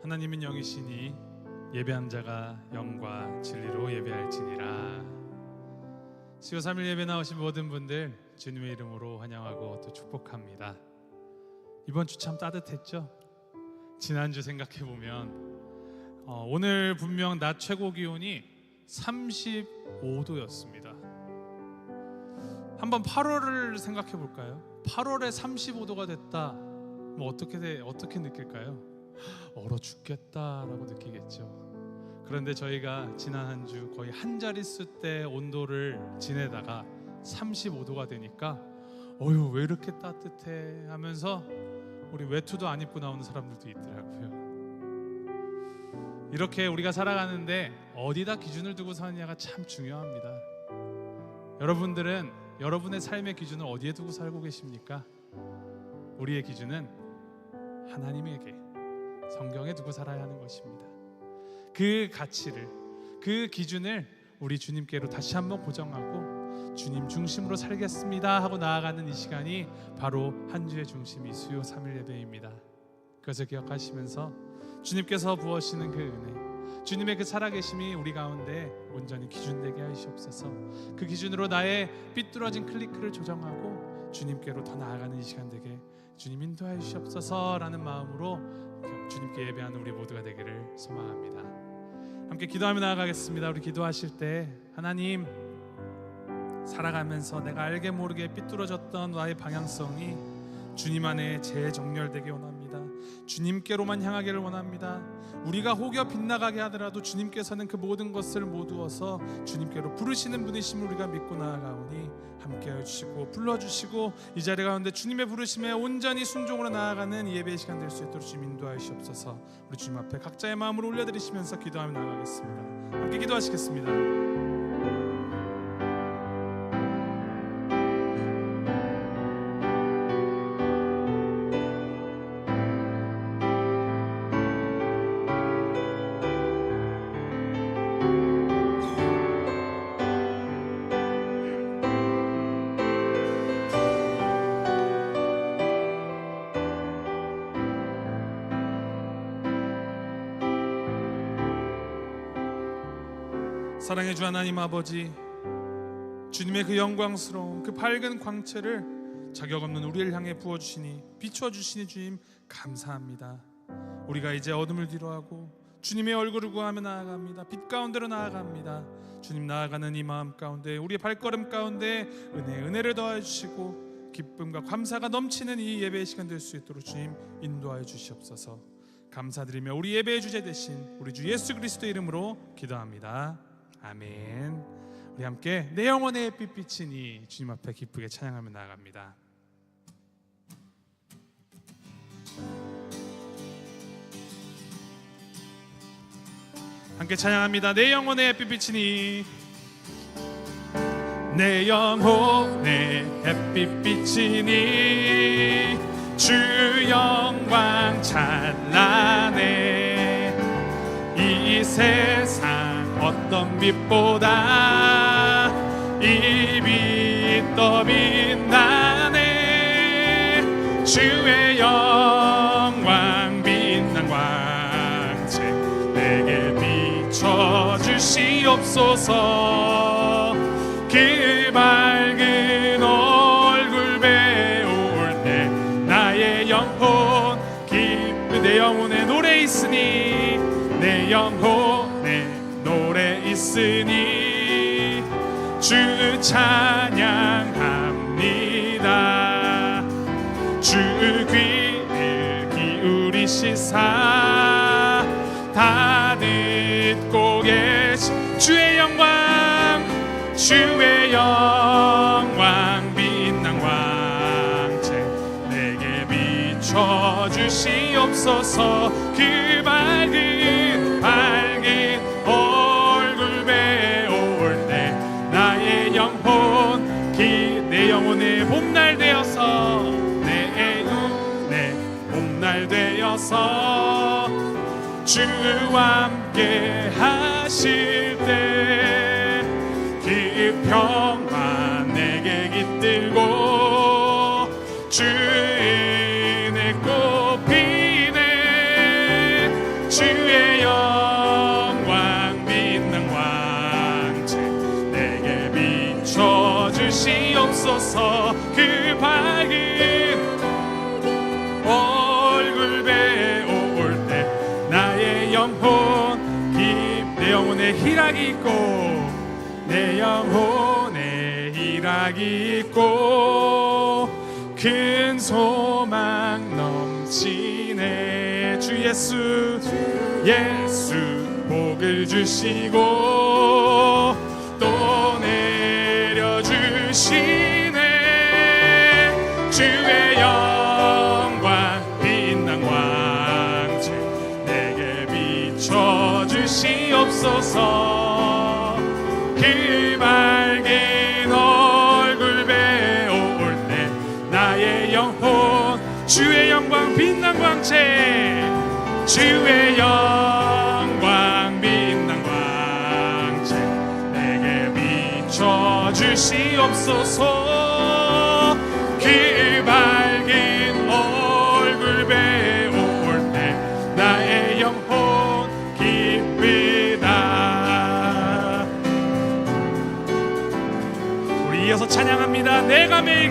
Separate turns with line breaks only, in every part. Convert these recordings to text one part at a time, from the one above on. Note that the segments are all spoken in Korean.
하나님은 영이시니 예배한 자가 영과 진리로 예배할지니라. 수요 3일 예배 나오신 모든 분들 주님의 이름으로 환영하고 또 축복합니다. 이번 주 참 따뜻했죠? 지난주 생각해보면 오늘 분명 낮 최고 기온이 35도였습니다. 한번 8월을 생각해볼까요? 8월에 35도가 됐다. 뭐 어떻게 느낄까요? 얼어 죽겠다라고 느끼겠죠. 그런데 저희가 지난 한 주 거의 한 자릿수 때 온도를 지내다가 35도가 되니까 어휴 왜 이렇게 따뜻해 하면서 우리 외투도 안 입고 나오는 사람들도 있더라고요. 이렇게 우리가 살아가는데 어디다 기준을 두고 사느냐가 참 중요합니다. 여러분들은 여러분의 삶의 기준을 어디에 두고 살고 계십니까? 우리의 기준은 하나님에게, 성경에 두고 살아야 하는 것입니다. 그 가치를, 그 기준을 우리 주님께로 다시 한번 고정하고 주님 중심으로 살겠습니다 하고 나아가는 이 시간이 바로 한 주의 중심, 이 수요 3일 예배입니다. 그것을 기억하시면서 주님께서 부어주시는 그 은혜, 주님의 그 살아계심이 우리 가운데 온전히 기준되게 하시옵소서. 그 기준으로 나의 삐뚤어진 클리크를 조정하고 주님께로 더 나아가는 이 시간 되게 주님 인도하여 주시옵소서 라는 마음으로 주님께 예배하는 우리 모두가 되기를 소망합니다. 함께 기도하며 나아가겠습니다. 우리 기도하실 때 하나님, 살아가면서 내가 알게 모르게 삐뚤어졌던 나의 방향성이 주님 안에 재정렬되게 원합니다. 주님께로만 향하기를 원합니다. 우리가 혹여 빗나가게 하더라도 주님께서는 그 모든 것을 모두어서 주님께로 부르시는 분이심을 우리가 믿고 나아가오니 함께하여 주시고 불러주시고 이 자리 가운데 주님의 부르심에 온전히 순종으로 나아가는 예배의 시간 될 수 있도록 주님 인도하여 주시옵소서. 우리 주님 앞에 각자의 마음을 올려드리시면서 기도하며 나아가겠습니다. 함께 기도하시겠습니다. 사랑의 주 하나님 아버지, 주님의 그 영광스러운 그 밝은 광채를 자격 없는 우리를 향해 부어주시니 비추어주시니 주님 감사합니다. 우리가 이제 어둠을 뒤로하고 주님의 얼굴을 구하며 나아갑니다. 빛 가운데로 나아갑니다. 주님 나아가는 이 마음 가운데 우리의 발걸음 가운데 은혜를 더하여 주시고 기쁨과 감사가 넘치는 이 예배의 시간 될 수 있도록 주님 인도하여 주시옵소서. 감사드리며 우리 예배의 주제 되신 우리 주 예수 그리스도의 이름으로 기도합니다. 아멘. 우리 함께 내 영혼의 빛비치니 주님 앞에 기쁘게 찬양하며 나아갑니다. 함께 찬양합니다. 내 영혼의 빛비치니 내 영혼의 햇빛 비치니 주 영광 찬란해 이 세상 어떤 빛보다 이 빛 더 빛나네 주의 영광 빛난 광채 내게 비춰주시옵소서. 그 밝은 얼굴 배울 때 나의 영혼 기쁘 내 영혼에 노래 있으니 내 영혼에 노래 있으니 주 찬양합니다. 주 귀를 기울이시사 다 듣고 계신 주의 영광 빛난 광채 내게 비춰주시옵소서. 그 밝은 얼굴 배울 때 나의 영혼 내 영혼의 봄날 되어서 내 봄날 되어서 주와 함께 하실 때 그 평화 내게 깃들고 주 은혜 꽃피네 주 영혼에 희락이 있고 내 영혼에 희락이 있고 큰 소망 넘치네. 주 예수 복을 주시고 또 내려주시네. 주의 영광 빛난 왕채 내게 비춰주시옵소서. 그 밝은 얼굴 배울 때 나의 영혼 주의 영광 빛난 광채 주의 영광 빛난 광채 내게 비춰주시옵소서. 그 밝은 얼굴 배울 때 나의 영혼 기쁘다. 우리 이어서 찬양합니다. 내가 매일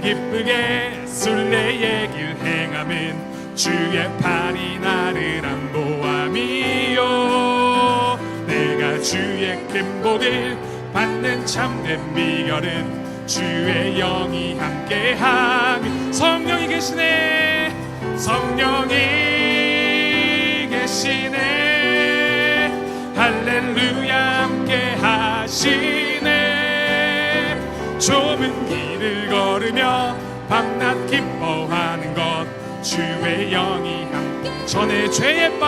기쁘게 순례의 길 행함은 주의 팔이 나를 안보함이요. 내가 주의 큰 복을 받는 참된 비결은 주의 영이 함께함이. 성령이 계시네. 성령이 계시네. 할렐루야 함께 하시네. 좁은 길을 걸으며 밤낮 기뻐하는 것 주의 영이 함께. 전에 죄에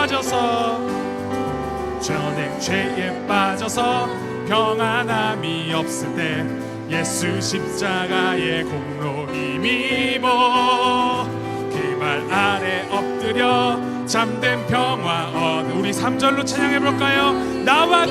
빠져서 평안함이 없을 때 예수 십자가의 공로 힘입어 그 발 아래 엎드려 잠든 평화 얻. 우리 3절로 찬양해볼까요? 나와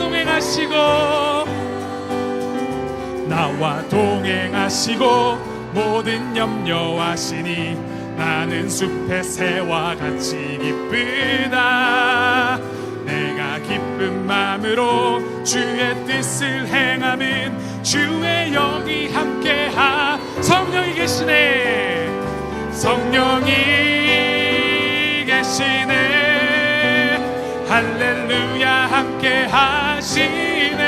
동행하시고 모든 염려하시니 나는 숲의 새와 같이 기쁘다. 내가 기쁜 마음으로 주의 뜻을 행하면 주의 영이 함께하. 성령이 계시네. 성령이 계시네. 할렐루야 함께 하시네.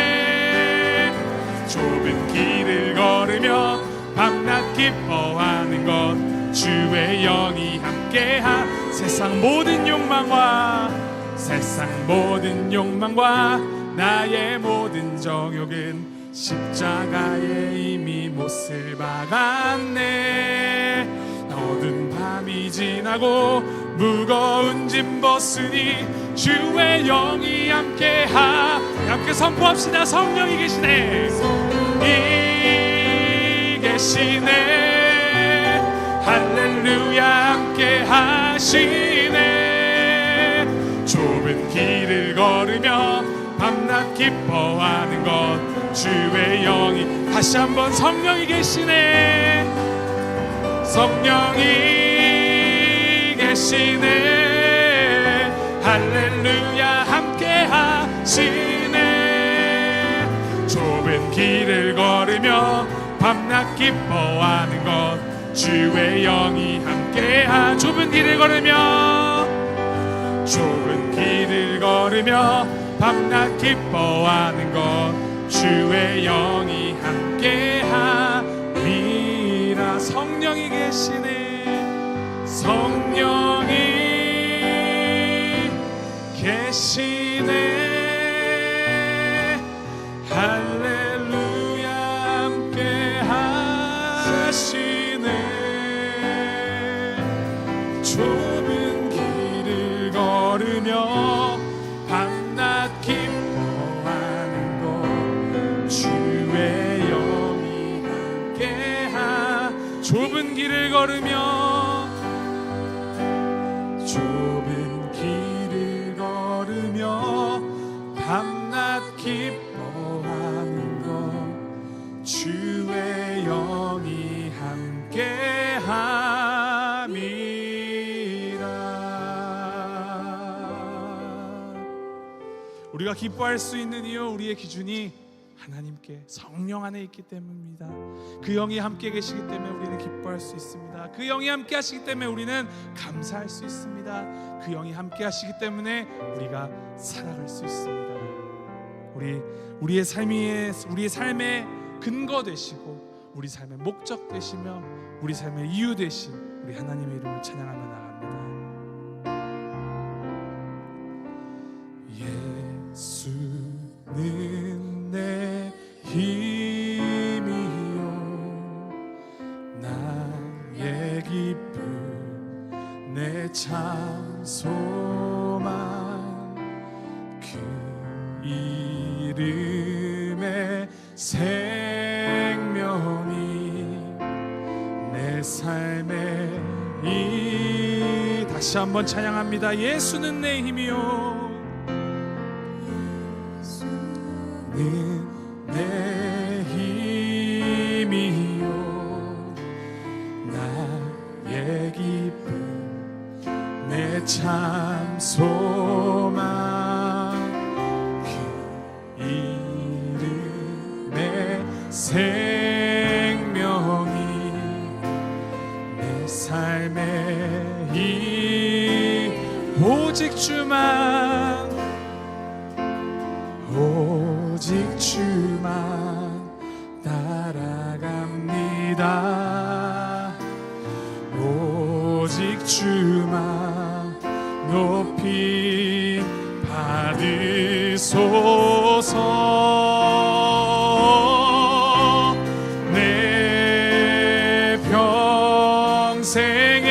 좁은 길을 걸으며 밤낮 기뻐하는 것 주의 영이 함께하. 세상 모든 욕망과 나의 모든 정욕은 십자가에 이미 못을 박았네. 어두운 밤이 지나고 무거운 짐 벗으니 주의 영이 함께하. 함께 선포합시다. 성령이 계시네. 계시네. 할렐루야 함께 하시네. 좁은 길을 걸으며 밤낮 기뻐하는 것 주의 영이. 다시 한번 성령이 계시네. 성령이 계시네. 할렐루야 함께 하시네. 좁은 길을 걸으며 밤낮 기뻐하는 것 주의 영이 함께하. 좁은 길을 걸으며 밤낮 기뻐하는 것 주의 영이 함께함이라. 성령이 계시네. 성령이 계시네. 좁은 길을 걸으며 밤낮 기뻐하는 것 주의 영이 함께하. 좁은 길을 걸으며 밤낮 기뻐하는 것 주의 영이 함께함이. 우리가 기뻐할 수 있는 이유, 우리의 기준이 하나님께 성령 안에 있기 때문입니다. 그 영이 함께 계시기 때문에 우리는 기뻐할 수 있습니다. 그 영이 함께 하시기 때문에 우리는 감사할 수 있습니다. 그 영이 함께 하시기 때문에 우리가 살아갈 수 있습니다. 우리의 삶의 근거 되시고 우리 삶의 목적 되시며 우리 삶의 이유 되신 우리 하나님의 이름을 찬양하며 나갑니다. 예수는 내 힘이요 나의 기쁨 내 참 소망 그 이름의 생명이 내 삶의 다시 한번 찬양합니다. 예수는 내 힘이요 내 힘이요 나의 기쁨 내 참 소망 그 이름의 생명이 내 삶의 오직 주만 따라갑니다. 오직 주만 높이 받으소서. 내 평생에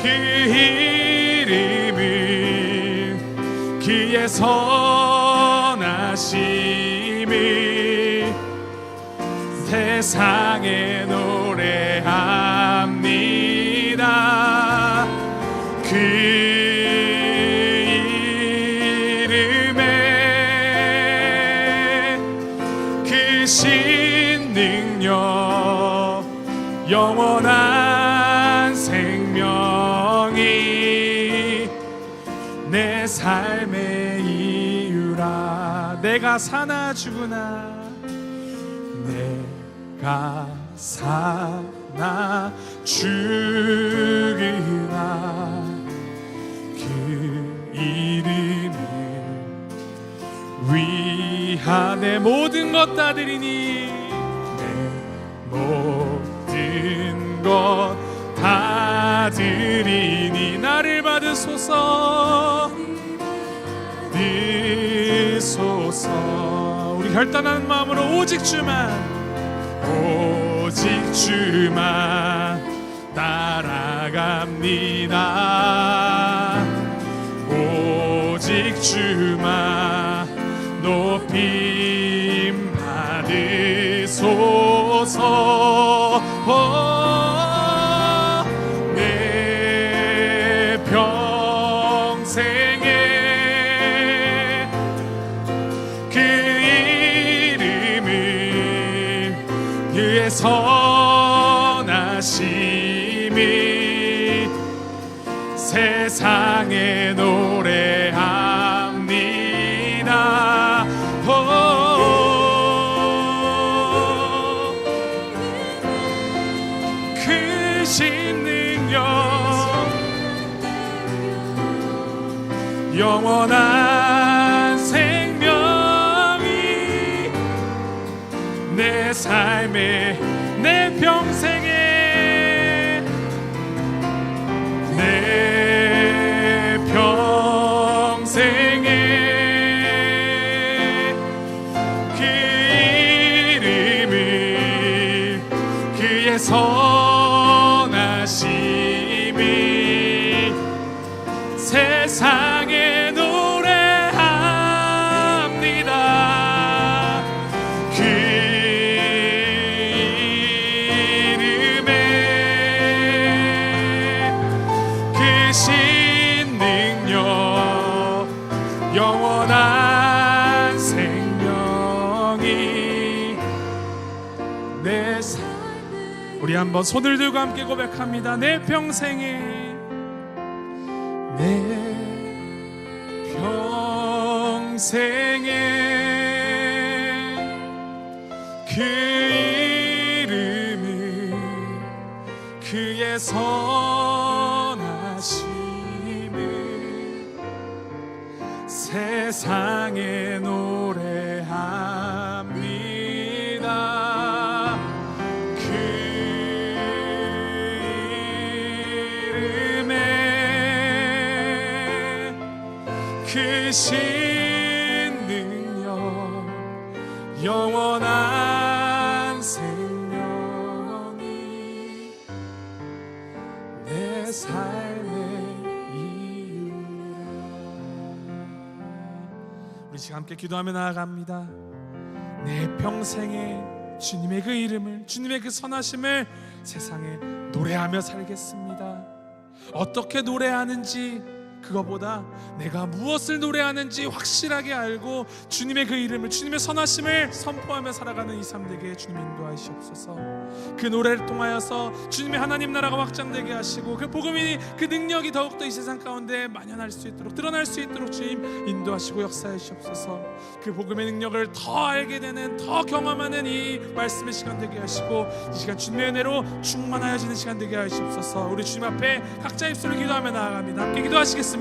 그 이름은 그의 선하심이 세상에 노래합니다. 그 이름에 그 신능력 영원한 생명이 내 삶의 이유라. 내가 사나 죽으나 내가 사나 죽으나 그 이름을 위하 내 모든 것 다 드리니 내 모든 것 다 드리니 나를 받으소서. 우리 결단하는 마음으로 오직 주만 따라갑니다. 오직 주만 높임 받으소서. 내 평생에 그 이름은 그의 선하심이 세상에 노래합니다. 그 신능력 영원한 생명이 내 삶에 내 평생에 내 평생에 그 이름을 그의 선하심이 세상에 노래합니다. 그 이름에 그 신능력 영원한 생명이 내 삶. 우리 한번 손을 들고 함께 고백합니다. 내 평생에 내 평생에 평생에 그 이름을 그의 선하심을 세상에 노래합니다. 그 이름에 크신 능력 영원한 생명이 내 삶의 이유라. 우리 지금 함께 기도하며 나아갑니다. 내 평생에 주님의 그 이름을, 주님의 그 선하심을 세상에 노래하며 살겠습니다. 어떻게 노래하는지, 그거보다 내가 무엇을 노래하는지 확실하게 알고 주님의 그 이름을, 주님의 선하심을 선포하며 살아가는 이 삶 되게 주님 인도하시옵소서. 그 노래를 통하여서 주님의 하나님 나라가 확장되게 하시고 그 복음이, 그 능력이 더욱더 이 세상 가운데 만연할 수 있도록, 드러날 수 있도록 주님 인도하시고 역사해 주옵소서. 그 복음의 능력을 더 알게 되는, 더 경험하는 이 말씀의 시간 되게 하시고 이 시간 주님의 은혜로 충만하여지는 시간 되게 하시옵소서. 우리 주님 앞에 각자 입술을 기도하며 나아갑니다. 함께 기도하시겠습니다.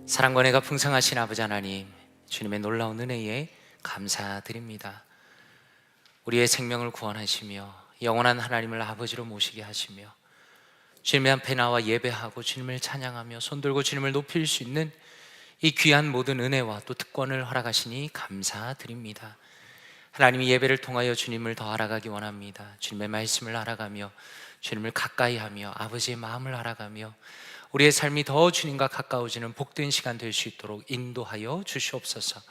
사랑과 은혜가 풍성하신 아버지 하나님, 주님의 놀라운 은혜에 감사드립니다. 우리의 생명을 구원하시며 영원한 하나님을 아버지로 모시게 하시며 주님의 앞에 나와 예배하고 주님을 찬양하며 손들고 주님을 높일 수 있는 이 귀한 모든 은혜와 또 특권을 허락하시니 감사드립니다. 하나님이 예배를 통하여 주님을 더 알아가기 원합니다. 주님의 말씀을 알아가며 주님을 가까이 하며 아버지의 마음을 알아가며 우리의 삶이 더 주님과 가까워지는 복된 시간 될 수 있도록 인도하여 주시옵소서.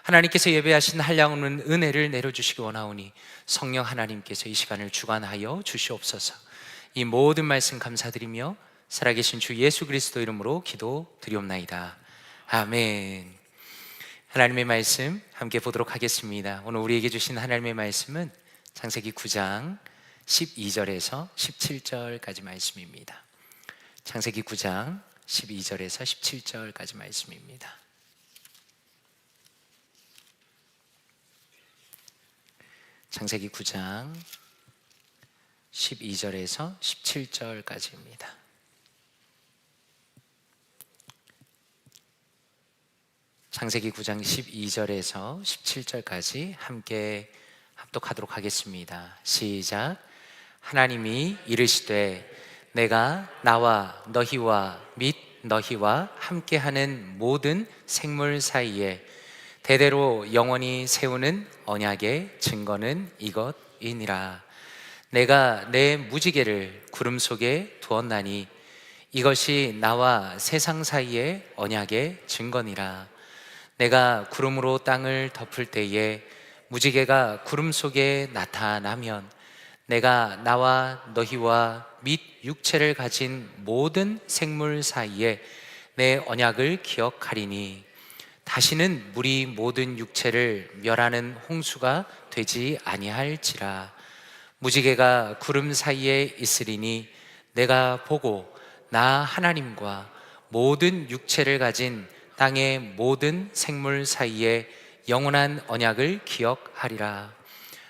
하나님께서 예배하신 한량없는 은혜를 내려주시기 원하오니 성령 하나님께서 이 시간을 주관하여 주시옵소서. 이 모든 말씀 감사드리며 살아계신 주 예수 그리스도 이름으로 기도드리옵나이다. 아멘. 하나님의 말씀 함께 보도록 하겠습니다. 오늘 우리에게 주신 하나님의 말씀은 창세기 9장 12절에서 17절까지 말씀입니다. 창세기 9장 12절에서 17절까지 말씀입니다. 창세기 9장 12절에서 17절까지입니다. 창세기 9장 12절에서 17절까지 함께 합독하도록 하겠습니다. 시작. 하나님이 이르시되 내가 나와 너희와 및 너희와 함께하는 모든 생물 사이에 대대로 영원히 세우는 언약의 증거는 이것이니라. 내가 내 무지개를 구름 속에 두었나니 이것이 나와 세상 사이의 언약의 증거니라. 내가 구름으로 땅을 덮을 때에 무지개가 구름 속에 나타나면 내가 나와 너희와 및 육체를 가진 모든 생물 사이에 내 언약을 기억하리니 다시는 물이 모든 육체를 멸하는 홍수가 되지 아니할지라. 무지개가 구름 사이에 있으리니 내가 보고 나 하나님과 모든 육체를 가진 땅의 모든 생물 사이에 영원한 언약을 기억하리라.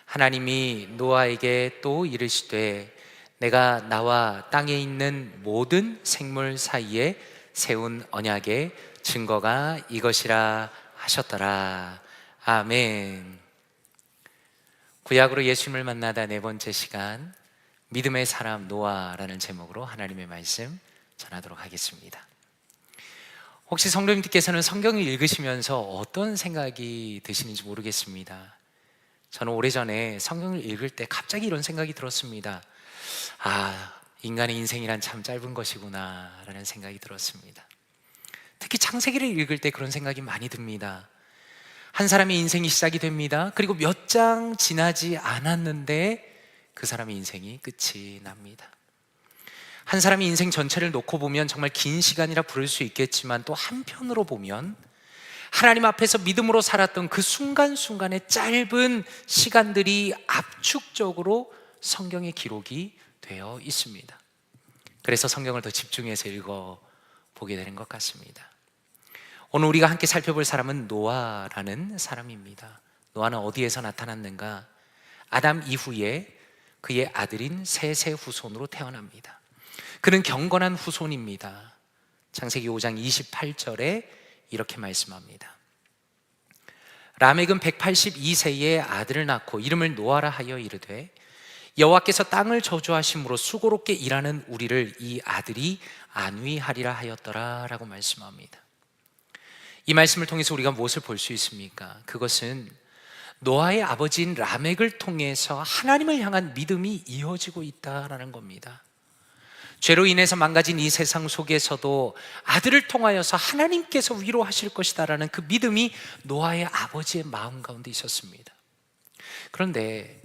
하나님이 노아에게 또 이르시되 내가 나와 땅에 있는 모든 생물 사이에 세운 언약의 증거가 이것이라 하셨더라. 아멘. 구약으로 예수님을 만나다 네 번째 시간, 믿음의 사람 노아라는 제목으로 하나님의 말씀 전하도록 하겠습니다. 혹시 성도님들께서는 성경을 읽으시면서 어떤 생각이 드시는지 모르겠습니다. 저는 오래전에 성경을 읽을 때 갑자기 이런 생각이 들었습니다. 인간의 인생이란 참 짧은 것이구나 라는 생각이 들었습니다. 특히 창세기를 읽을 때 그런 생각이 많이 듭니다. 한 사람의 인생이 시작이 됩니다. 그리고 몇 장 지나지 않았는데 그 사람의 인생이 끝이 납니다. 한 사람의 인생 전체를 놓고 보면 정말 긴 시간이라 부를 수 있겠지만, 또 한편으로 보면 하나님 앞에서 믿음으로 살았던 그 순간순간의 짧은 시간들이 압축적으로 성경의 기록이 되어 있습니다. 그래서 성경을 더 집중해서 읽어보게 되는 것 같습니다. 오늘 우리가 함께 살펴볼 사람은 노아라는 사람입니다. 노아는 어디에서 나타났는가? 아담 이후에 그의 아들인 셋의 후손으로 태어납니다. 그는 경건한 후손입니다. 창세기 5장 28절에 이렇게 말씀합니다. 라멕은 182세에 아들을 낳고 이름을 노아라 하여 이르되, 여호와께서 땅을 저주하심으로 수고롭게 일하는 우리를 이 아들이 안위하리라 하였더라 라고 말씀합니다. 이 말씀을 통해서 우리가 무엇을 볼 수 있습니까? 그것은 노아의 아버지인 라멕을 통해서 하나님을 향한 믿음이 이어지고 있다라는 겁니다. 죄로 인해서 망가진 이 세상 속에서도 아들을 통하여서 하나님께서 위로하실 것이다라는 그 믿음이 노아의 아버지의 마음 가운데 있었습니다. 그런데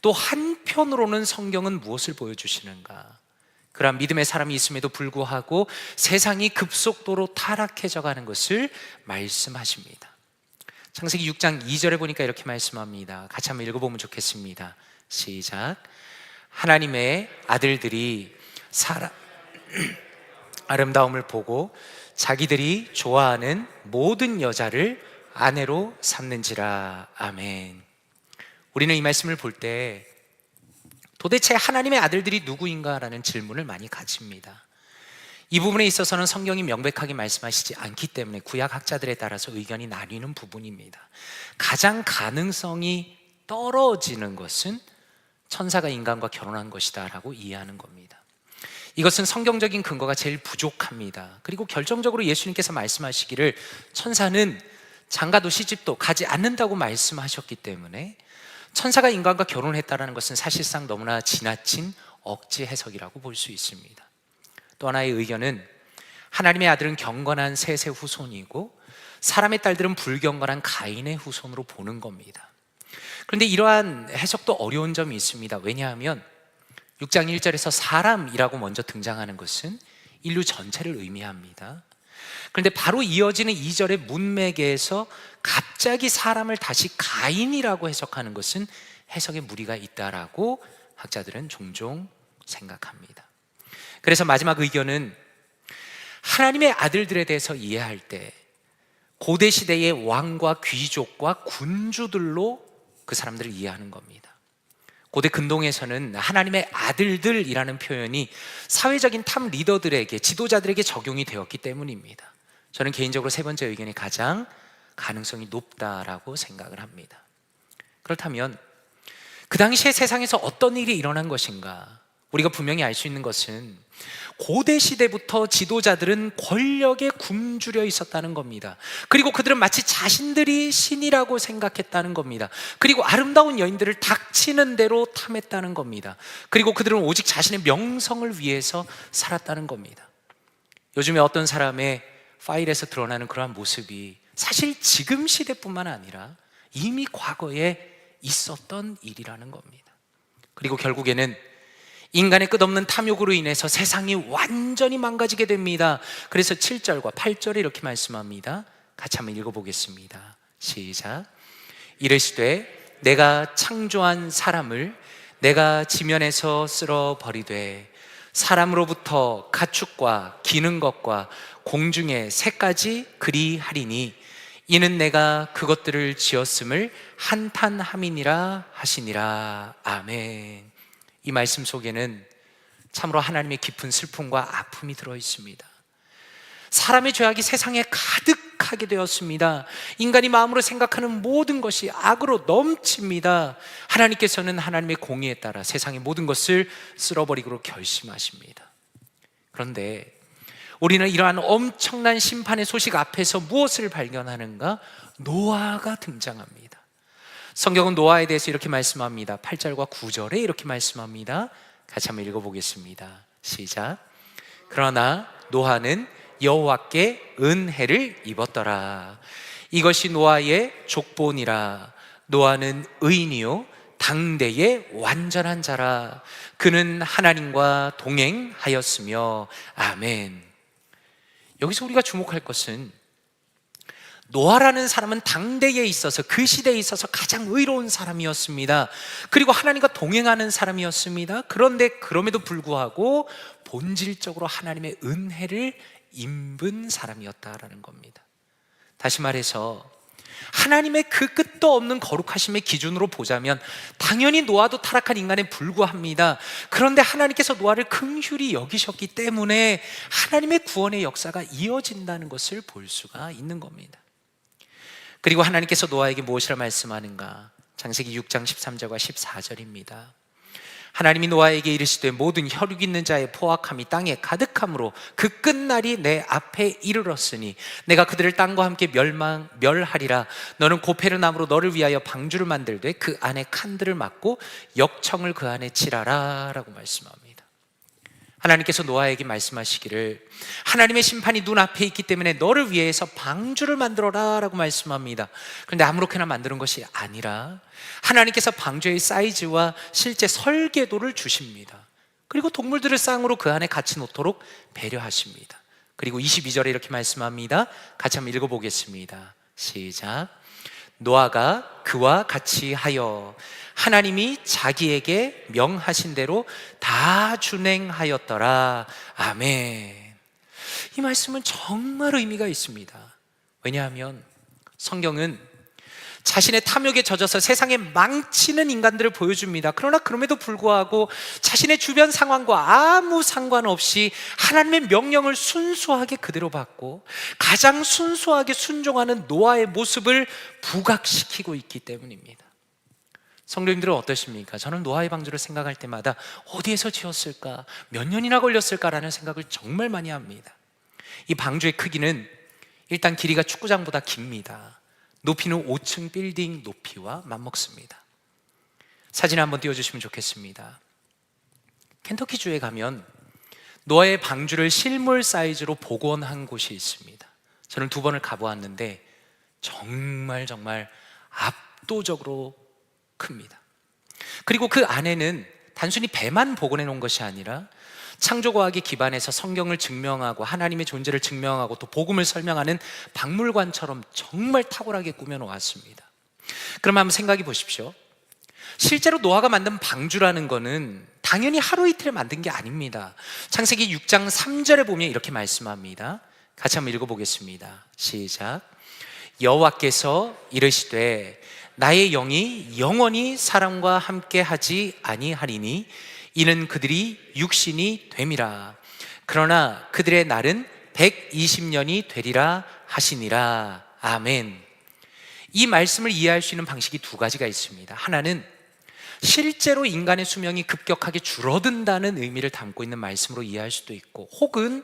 또 한편으로는 성경은 무엇을 보여주시는가? 그러한 믿음의 사람이 있음에도 불구하고 세상이 급속도로 타락해져 가는 것을 말씀하십니다. 창세기 6장 2절에 보니까 이렇게 말씀합니다. 같이 한번 읽어보면 좋겠습니다. 시작. 하나님의 아들들이 아름다움을 보고 자기들이 좋아하는 모든 여자를 아내로 삼는지라. 아멘. 우리는 이 말씀을 볼 때 도대체 하나님의 아들들이 누구인가라는 질문을 많이 가집니다. 이 부분에 있어서는 성경이 명백하게 말씀하시지 않기 때문에 구약학자들에 따라서 의견이 나뉘는 부분입니다. 가장 가능성이 떨어지는 것은 천사가 인간과 결혼한 것이다 라고 이해하는 겁니다. 이것은 성경적인 근거가 제일 부족합니다. 그리고 결정적으로 예수님께서 말씀하시기를 천사는 장가도 시집도 가지 않는다고 말씀하셨기 때문에 천사가 인간과 결혼했다는 것은 사실상 너무나 지나친 억지 해석이라고 볼 수 있습니다. 또 하나의 의견은 하나님의 아들은 경건한 셋의 후손이고 사람의 딸들은 불경건한 가인의 후손으로 보는 겁니다. 그런데 이러한 해석도 어려운 점이 있습니다. 왜냐하면 6장 1절에서 사람이라고 먼저 등장하는 것은 인류 전체를 의미합니다. 그런데 바로 이어지는 2절의 문맥에서 갑자기 사람을 다시 가인이라고 해석하는 것은 해석에 무리가 있다라고 학자들은 종종 생각합니다. 그래서 마지막 의견은 하나님의 아들들에 대해서 이해할 때 고대 시대의 왕과 귀족과 군주들로 그 사람들을 이해하는 겁니다. 고대 근동에서는 하나님의 아들들이라는 표현이 사회적인 탑 리더들에게, 지도자들에게 적용이 되었기 때문입니다. 저는 개인적으로 세 번째 의견이 가장 가능성이 높다라고 생각을 합니다. 그렇다면 그 당시에 세상에서 어떤 일이 일어난 것인가? 우리가 분명히 알 수 있는 것은 고대 시대부터 지도자들은 권력에 굶주려 있었다는 겁니다. 그리고 그들은 마치 자신들이 신이라고 생각했다는 겁니다. 그리고 아름다운 여인들을 닥치는 대로 탐했다는 겁니다. 그리고 그들은 오직 자신의 명성을 위해서 살았다는 겁니다. 요즘에 어떤 사람의 파일에서 드러나는 그러한 모습이 사실 지금 시대뿐만 아니라 이미 과거에 있었던 일이라는 겁니다. 그리고 결국에는 인간의 끝없는 탐욕으로 인해서 세상이 완전히 망가지게 됩니다. 그래서 7절과 8절에 이렇게 말씀합니다. 같이 한번 읽어보겠습니다. 시작. 이르시되 내가 창조한 사람을 내가 지면에서 쓸어버리되 사람으로부터 가축과 기는 것과 공중의 새까지 그리하리니 이는 내가 그것들을 지었음을 한탄함이니라 하시니라. 아멘. 이 말씀 속에는 참으로 하나님의 깊은 슬픔과 아픔이 들어 있습니다. 사람의 죄악이 세상에 가득하게 되었습니다. 인간이 마음으로 생각하는 모든 것이 악으로 넘칩니다. 하나님께서는 하나님의 공의에 따라 세상의 모든 것을 쓸어버리기로 결심하십니다. 그런데 우리는 이러한 엄청난 심판의 소식 앞에서 무엇을 발견하는가? 노아가 등장합니다. 성경은 노아에 대해서 이렇게 말씀합니다. 8절과 9절에 이렇게 말씀합니다. 같이 한번 읽어보겠습니다. 시작. 그러나 노아는 여호와께 은혜를 입었더라. 이것이 노아의 족본이라. 노아는 의인이요 당대의 완전한 자라. 그는 하나님과 동행하였으며. 아멘. 여기서 우리가 주목할 것은 노아라는 사람은 당대에 있어서, 그 시대에 있어서 가장 의로운 사람이었습니다. 그리고 하나님과 동행하는 사람이었습니다. 그런데 그럼에도 불구하고 본질적으로 하나님의 은혜를 입은 사람이었다라는 겁니다. 다시 말해서 하나님의 그 끝도 없는 거룩하심의 기준으로 보자면 당연히 노아도 타락한 인간에 불과합니다. 그런데 하나님께서 노아를 긍휼히 여기셨기 때문에 하나님의 구원의 역사가 이어진다는 것을 볼 수가 있는 겁니다. 그리고 하나님께서 노아에게 무엇이라 말씀하는가? 창세기 6장 13절과 14절입니다. 하나님이 노아에게 이르시되 모든 혈육 있는 자의 포악함이 땅에 가득함으로 그 끝날이 내 앞에 이르렀으니 내가 그들을 땅과 함께 멸하리라. 너는 고페르나무로 너를 위하여 방주를 만들되 그 안에 칸들을 막고 역청을 그 안에 칠하라 라고 말씀합니다. 하나님께서 노아에게 말씀하시기를 하나님의 심판이 눈앞에 있기 때문에 너를 위해서 방주를 만들어라 라고 말씀합니다. 그런데 아무렇게나 만드는 것이 아니라 하나님께서 방주의 사이즈와 실제 설계도를 주십니다. 그리고 동물들을 쌍으로 그 안에 같이 놓도록 배려하십니다. 그리고 22절에 이렇게 말씀합니다. 같이 한번 읽어보겠습니다. 시작. 노아가 그와 같이 하여 하나님이 자기에게 명하신 대로 다 준행하였더라. 아멘. 이 말씀은 정말 의미가 있습니다. 왜냐하면 성경은 자신의 탐욕에 젖어서 세상에 망치는 인간들을 보여줍니다. 그러나 그럼에도 불구하고 자신의 주변 상황과 아무 상관없이 하나님의 명령을 순수하게 그대로 받고 가장 순수하게 순종하는 노아의 모습을 부각시키고 있기 때문입니다. 성도님들은 어떠십니까? 저는 노아의 방주를 생각할 때마다 어디에서 지었을까? 몇 년이나 걸렸을까라는 생각을 정말 많이 합니다. 이 방주의 크기는 일단 길이가 축구장보다 깁니다. 높이는 5층 빌딩 높이와 맞먹습니다. 사진 한번 띄워주시면 좋겠습니다. 켄터키주에 가면 노아의 방주를 실물 사이즈로 복원한 곳이 있습니다. 저는 2번을 가보았는데 정말 압도적으로 큽니다. 그리고 그 안에는 단순히 배만 복원해 놓은 것이 아니라 창조과학에 기반해서 성경을 증명하고 하나님의 존재를 증명하고 또 복음을 설명하는 박물관처럼 정말 탁월하게 꾸며 놓았습니다. 그럼 한번 생각해 보십시오. 실제로 노아가 만든 방주라는 거는 당연히 하루 이틀에 만든 게 아닙니다. 창세기 6장 3절에 보면 이렇게 말씀합니다. 같이 한번 읽어보겠습니다. 시작. 여호와께서 이르시되 나의 영이 영원히 사람과 함께 하지 아니하리니 이는 그들이 육신이 됨이라. 그러나 그들의 날은 120년이 되리라 하시니라. 아멘. 이 말씀을 이해할 수 있는 방식이 2가지가 있습니다. 하나는 실제로 인간의 수명이 급격하게 줄어든다는 의미를 담고 있는 말씀으로 이해할 수도 있고, 혹은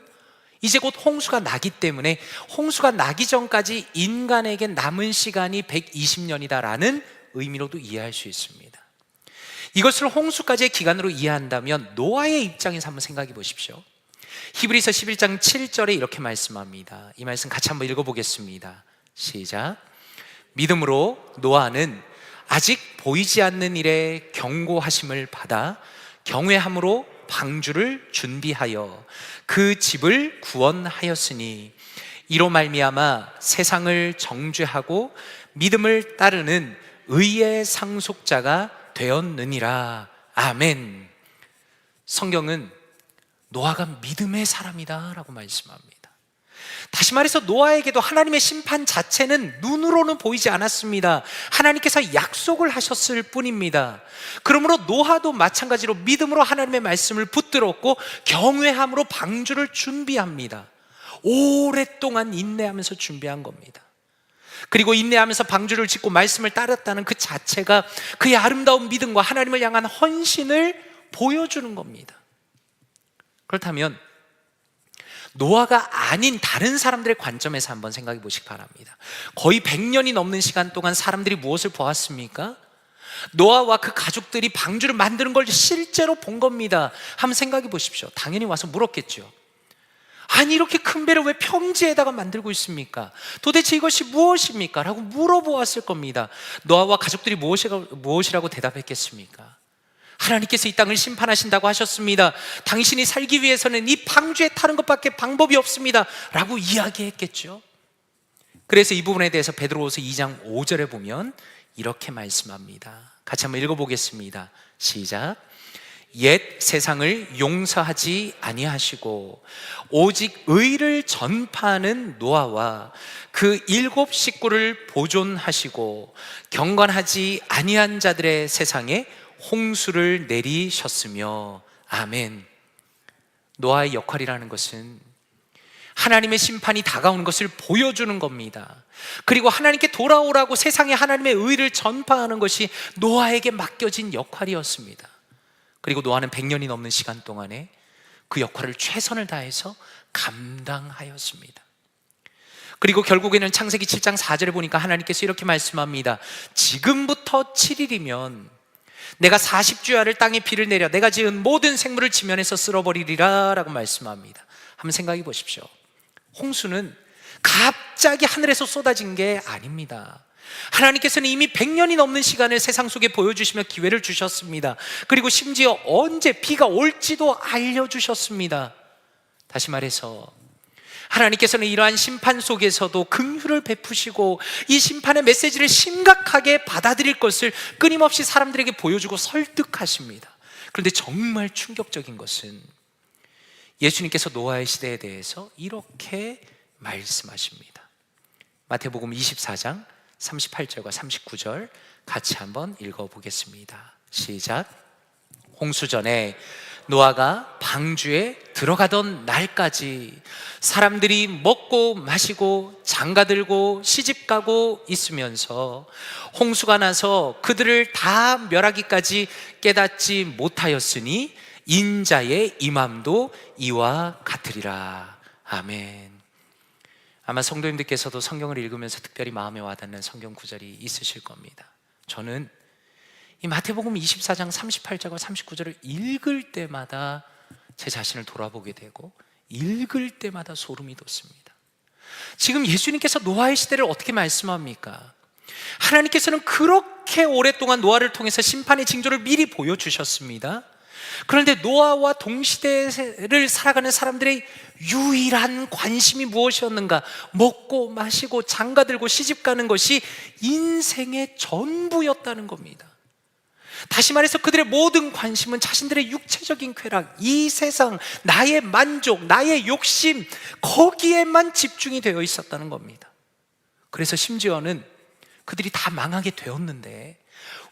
이제 곧 홍수가 나기 때문에 홍수가 나기 전까지 인간에게 남은 시간이 120년이다라는 의미로도 이해할 수 있습니다. 이것을 홍수까지의 기간으로 이해한다면 노아의 입장에서 한번 생각해 보십시오. 히브리서 11장 7절에 이렇게 말씀합니다. 이 말씀 같이 한번 읽어보겠습니다. 시작. 믿음으로 노아는 아직 보이지 않는 일에 경고하심을 받아 경외함으로 방주를 준비하여 그 집을 구원하였으니 이로 말미암아 세상을 정죄하고 믿음을 따르는 의의 상속자가 되었느니라. 아멘. 성경은 노아가 믿음의 사람이다 라고 말씀합니다. 다시 말해서 노아에게도 하나님의 심판 자체는 눈으로는 보이지 않았습니다. 하나님께서 약속을 하셨을 뿐입니다. 그러므로 노아도 마찬가지로 믿음으로 하나님의 말씀을 붙들었고 경외함으로 방주를 준비합니다. 오랫동안 인내하면서 준비한 겁니다. 그리고 인내하면서 방주를 짓고 말씀을 따랐다는 그 자체가 그의 아름다운 믿음과 하나님을 향한 헌신을 보여주는 겁니다. 그렇다면 노아가 아닌 다른 사람들의 관점에서 한번 생각해 보시기 바랍니다. 거의 100년이 넘는 시간 동안 사람들이 무엇을 보았습니까? 노아와 그 가족들이 방주를 만드는 걸 실제로 본 겁니다. 한번 생각해 보십시오. 당연히 와서 물었겠죠. 아니, 이렇게 큰 배를 왜 평지에다가 만들고 있습니까? 도대체 이것이 무엇입니까? 라고 물어보았을 겁니다. 노아와 가족들이 무엇이라고 대답했겠습니까? 하나님께서 이 땅을 심판하신다고 하셨습니다. 당신이 살기 위해서는 이 방주에 타는 것밖에 방법이 없습니다 라고 이야기했겠죠. 그래서 이 부분에 대해서 베드로후서 2장 5절에 보면 이렇게 말씀합니다. 같이 한번 읽어보겠습니다. 시작. 옛 세상을 용서하지 아니하시고 오직 의를 전파하는 노아와 그 7 식구를 보존하시고 경건하지 아니한 자들의 세상에 홍수를 내리셨으며. 아멘. 노아의 역할이라는 것은 하나님의 심판이 다가오는 것을 보여주는 겁니다. 그리고 하나님께 돌아오라고 세상에 하나님의 의를 전파하는 것이 노아에게 맡겨진 역할이었습니다. 그리고 노아는 100년이 넘는 시간 동안에 그 역할을 최선을 다해서 감당하였습니다. 그리고 결국에는 창세기 7장 4절에 보니까 하나님께서 이렇게 말씀합니다. 지금부터 7일이면 내가 40주야를 땅에 비를 내려 내가 지은 모든 생물을 지면에서 쓸어버리리라 라고 말씀합니다. 한번 생각해 보십시오. 홍수는 갑자기 하늘에서 쏟아진 게 아닙니다. 하나님께서는 이미 100년이 넘는 시간을 세상 속에 보여주시며 기회를 주셨습니다. 그리고 심지어 언제 비가 올지도 알려주셨습니다. 다시 말해서 하나님께서는 이러한 심판 속에서도 긍휼을 베푸시고 이 심판의 메시지를 심각하게 받아들일 것을 끊임없이 사람들에게 보여주고 설득하십니다. 그런데 정말 충격적인 것은 예수님께서 노아의 시대에 대해서 이렇게 말씀하십니다. 마태복음 24장 38절과 39절 같이 한번 읽어보겠습니다. 시작. 홍수전에 노아가 방주에 들어가던 날까지 사람들이 먹고 마시고 장가들고 시집가고 있으면서 홍수가 나서 그들을 다 멸하기까지 깨닫지 못하였으니 인자의 임함도 이와 같으리라. 아멘. 아마 성도님들께서도 성경을 읽으면서 특별히 마음에 와닿는 성경 구절이 있으실 겁니다. 저는 이 마태복음 24장 38절과 39절을 읽을 때마다 제 자신을 돌아보게 되고 읽을 때마다 소름이 돋습니다. 지금 예수님께서 노아의 시대를 어떻게 말씀합니까? 하나님께서는 그렇게 오랫동안 노아를 통해서 심판의 징조를 미리 보여주셨습니다. 그런데 노아와 동시대를 살아가는 사람들의 유일한 관심이 무엇이었는가? 먹고 마시고 장가들고 시집가는 것이 인생의 전부였다는 겁니다. 다시 말해서 그들의 모든 관심은 자신들의 육체적인 쾌락, 이 세상, 나의 만족, 나의 욕심, 거기에만 집중이 되어 있었다는 겁니다. 그래서 심지어는 그들이 다 망하게 되었는데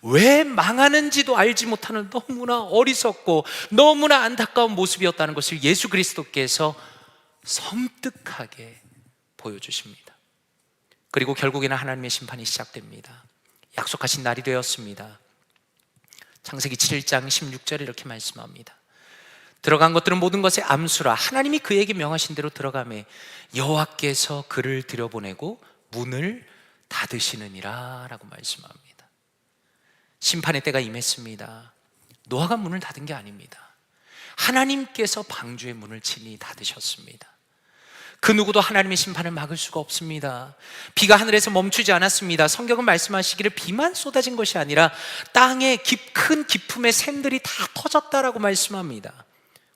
왜 망하는지도 알지 못하는 너무나 어리석고 너무나 안타까운 모습이었다는 것을 예수 그리스도께서 섬뜩하게 보여주십니다. 그리고 결국에는 하나님의 심판이 시작됩니다. 약속하신 날이 되었습니다. 창세기 7장 16절에 이렇게 말씀합니다. 들어간 것들은 모든 것의 암수라 하나님이 그에게 명하신 대로 들어가매 여호와께서 그를 들여보내고 문을 닫으시느니라 라고 말씀합니다. 심판의 때가 임했습니다. 노아가 문을 닫은 게 아닙니다. 하나님께서 방주의 문을 친히 닫으셨습니다. 그 누구도 하나님의 심판을 막을 수가 없습니다. 비가 하늘에서 멈추지 않았습니다. 성경은 말씀하시기를 비만 쏟아진 것이 아니라 땅의 큰 기품의 샘들이 다 터졌다라고 말씀합니다.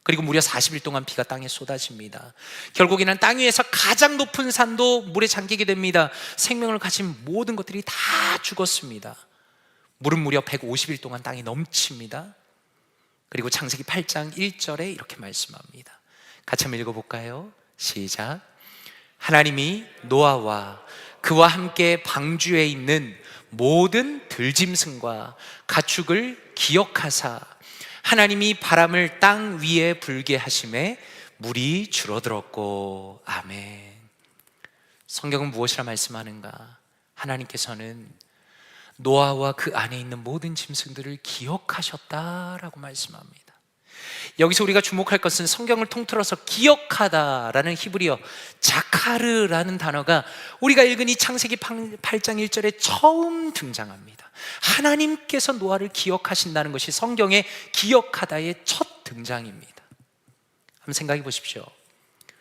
그리고 무려 40일 동안 비가 땅에 쏟아집니다. 결국에는 땅 위에서 가장 높은 산도 물에 잠기게 됩니다. 생명을 가진 모든 것들이 다 죽었습니다. 물은 무려 150일 동안 땅이 넘칩니다. 그리고 창세기 8장 1절에 이렇게 말씀합니다. 같이 한번 읽어볼까요? 시작. 하나님이 노아와 그와 함께 방주에 있는 모든 들짐승과 가축을 기억하사 하나님이 바람을 땅 위에 불게 하심에 물이 줄어들었고. 아멘. 성경은 무엇이라 말씀하는가? 하나님께서는 노아와 그 안에 있는 모든 짐승들을 기억하셨다라고 말씀합니다. 여기서 우리가 주목할 것은 성경을 통틀어서 기억하다라는 히브리어 자카르라는 단어가 우리가 읽은 이 창세기 8장 1절에 처음 등장합니다. 하나님께서 노아를 기억하신다는 것이 성경의 기억하다의 첫 등장입니다. 한번 생각해 보십시오.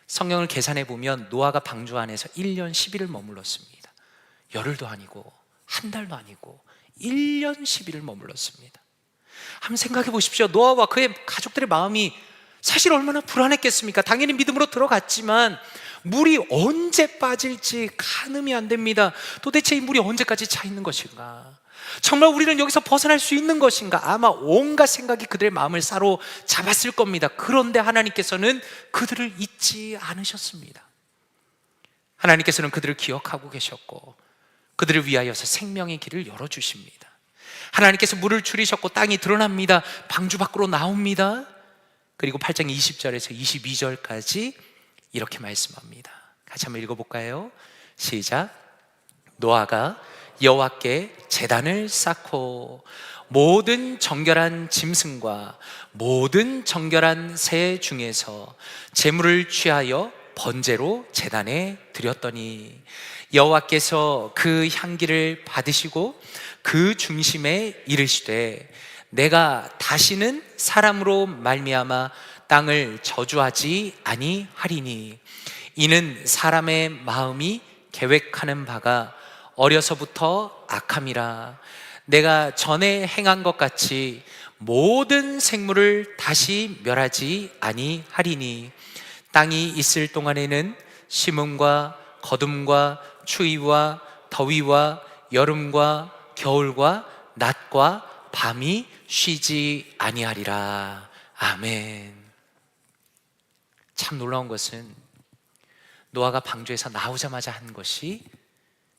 성경을 계산해 보면 노아가 방주 안에서 1년 10일을 머물렀습니다. 열흘도 아니고 한 달도 아니고 1년 10일을 머물렀습니다. 한번 생각해 보십시오. 노아와 그의 가족들의 마음이 사실 얼마나 불안했겠습니까? 당연히 믿음으로 들어갔지만 물이 언제 빠질지 가늠이 안 됩니다. 도대체 이 물이 언제까지 차 있는 것인가? 정말 우리는 여기서 벗어날 수 있는 것인가? 아마 온갖 생각이 그들의 마음을 사로잡았을 겁니다. 그런데 하나님께서는 그들을 잊지 않으셨습니다. 하나님께서는 그들을 기억하고 계셨고 그들을 위하여서 생명의 길을 열어주십니다. 하나님께서 물을 줄이셨고 땅이 드러납니다. 방주 밖으로 나옵니다. 그리고 8장 20절에서 22절까지 이렇게 말씀합니다. 같이 한번 읽어볼까요? 시작. 노아가 여호와께 제단을 쌓고 모든 정결한 짐승과 모든 정결한 새 중에서 제물을 취하여 번제로 제단에 드렸더니 여호와께서 그 향기를 받으시고 그 중심에 이르시되 내가 다시는 사람으로 말미암아 땅을 저주하지 아니하리니 이는 사람의 마음이 계획하는 바가 어려서부터 악함이라. 내가 전에 행한 것 같이 모든 생물을 다시 멸하지 아니하리니 땅이 있을 동안에는 심음과 거둠과 추위와 더위와 여름과 겨울과 낮과 밤이 쉬지 아니하리라. 아멘. 참 놀라운 것은 노아가 방주에서 나오자마자 한 것이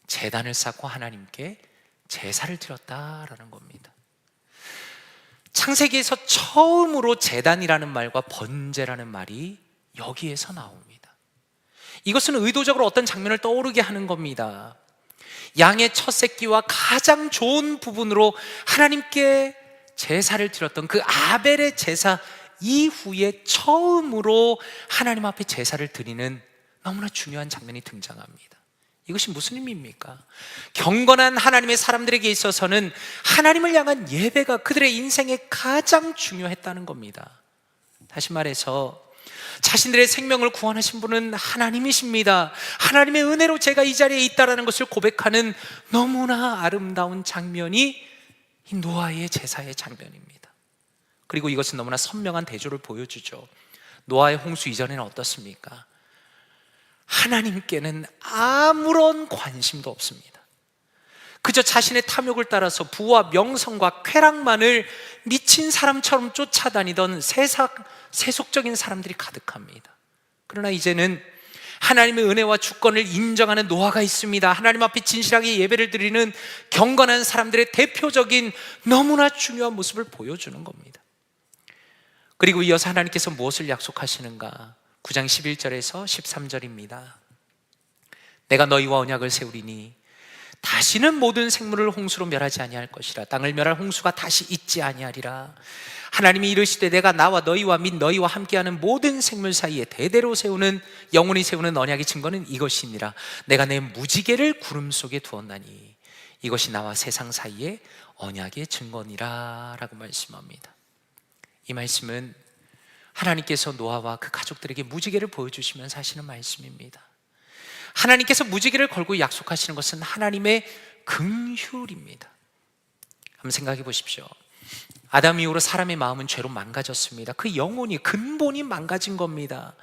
제단을 쌓고 하나님께 제사를 드렸다라는 겁니다. 창세기에서 처음으로 제단이라는 말과 번제라는 말이 여기에서 나옵니다. 이것은 의도적으로 어떤 장면을 떠오르게 하는 겁니다. 양의 첫 새끼와 가장 좋은 부분으로 하나님께 제사를 드렸던 그 아벨의 제사 이후에 처음으로 하나님 앞에 제사를 드리는 너무나 중요한 장면이 등장합니다. 이것이 무슨 의미입니까? 경건한 하나님의 사람들에게 있어서는 하나님을 향한 예배가 그들의 인생에 가장 중요했다는 겁니다. 다시 말해서 자신들의 생명을 구원하신 분은 하나님이십니다. 하나님의 은혜로 제가 이 자리에 있다는 것을 고백하는 너무나 아름다운 장면이 이 노아의 제사의 장면입니다. 그리고 이것은 너무나 선명한 대조를 보여주죠. 노아의 홍수 이전에는 어떻습니까? 하나님께는 아무런 관심도 없습니다. 그저 자신의 탐욕을 따라서 부와 명성과 쾌락만을 미친 사람처럼 쫓아다니던 세속적인 사람들이 가득합니다. 그러나 이제는 하나님의 은혜와 주권을 인정하는 노아가 있습니다. 하나님 앞에 진실하게 예배를 드리는 경건한 사람들의 대표적인 너무나 중요한 모습을 보여주는 겁니다. 그리고 이어서 하나님께서 무엇을 약속하시는가? 9장 11절에서 13절입니다. 내가 너희와 언약을 세우리니 다시는 모든 생물을 홍수로 멸하지 아니할 것이라. 땅을 멸할 홍수가 다시 있지 아니하리라. 하나님이 이르시되 내가 나와 너희와 및 너희와 함께하는 모든 생물 사이에 대대로 세우는 영원히 세우는 언약의 증거는 이것이니라. 내가 내 무지개를 구름 속에 두었나니 이것이 나와 세상 사이에 언약의 증거니라 라고 말씀합니다. 이 말씀은 하나님께서 노아와 그 가족들에게 무지개를 보여주시면서 하시는 말씀입니다. 하나님께서 무지개를 걸고 약속하시는 것은 하나님의 긍휼입니다. 한번 생각해 보십시오. 아담 이후로 사람의 마음은 죄로 망가졌습니다. 그 영혼이 근본이 망가진 겁니다.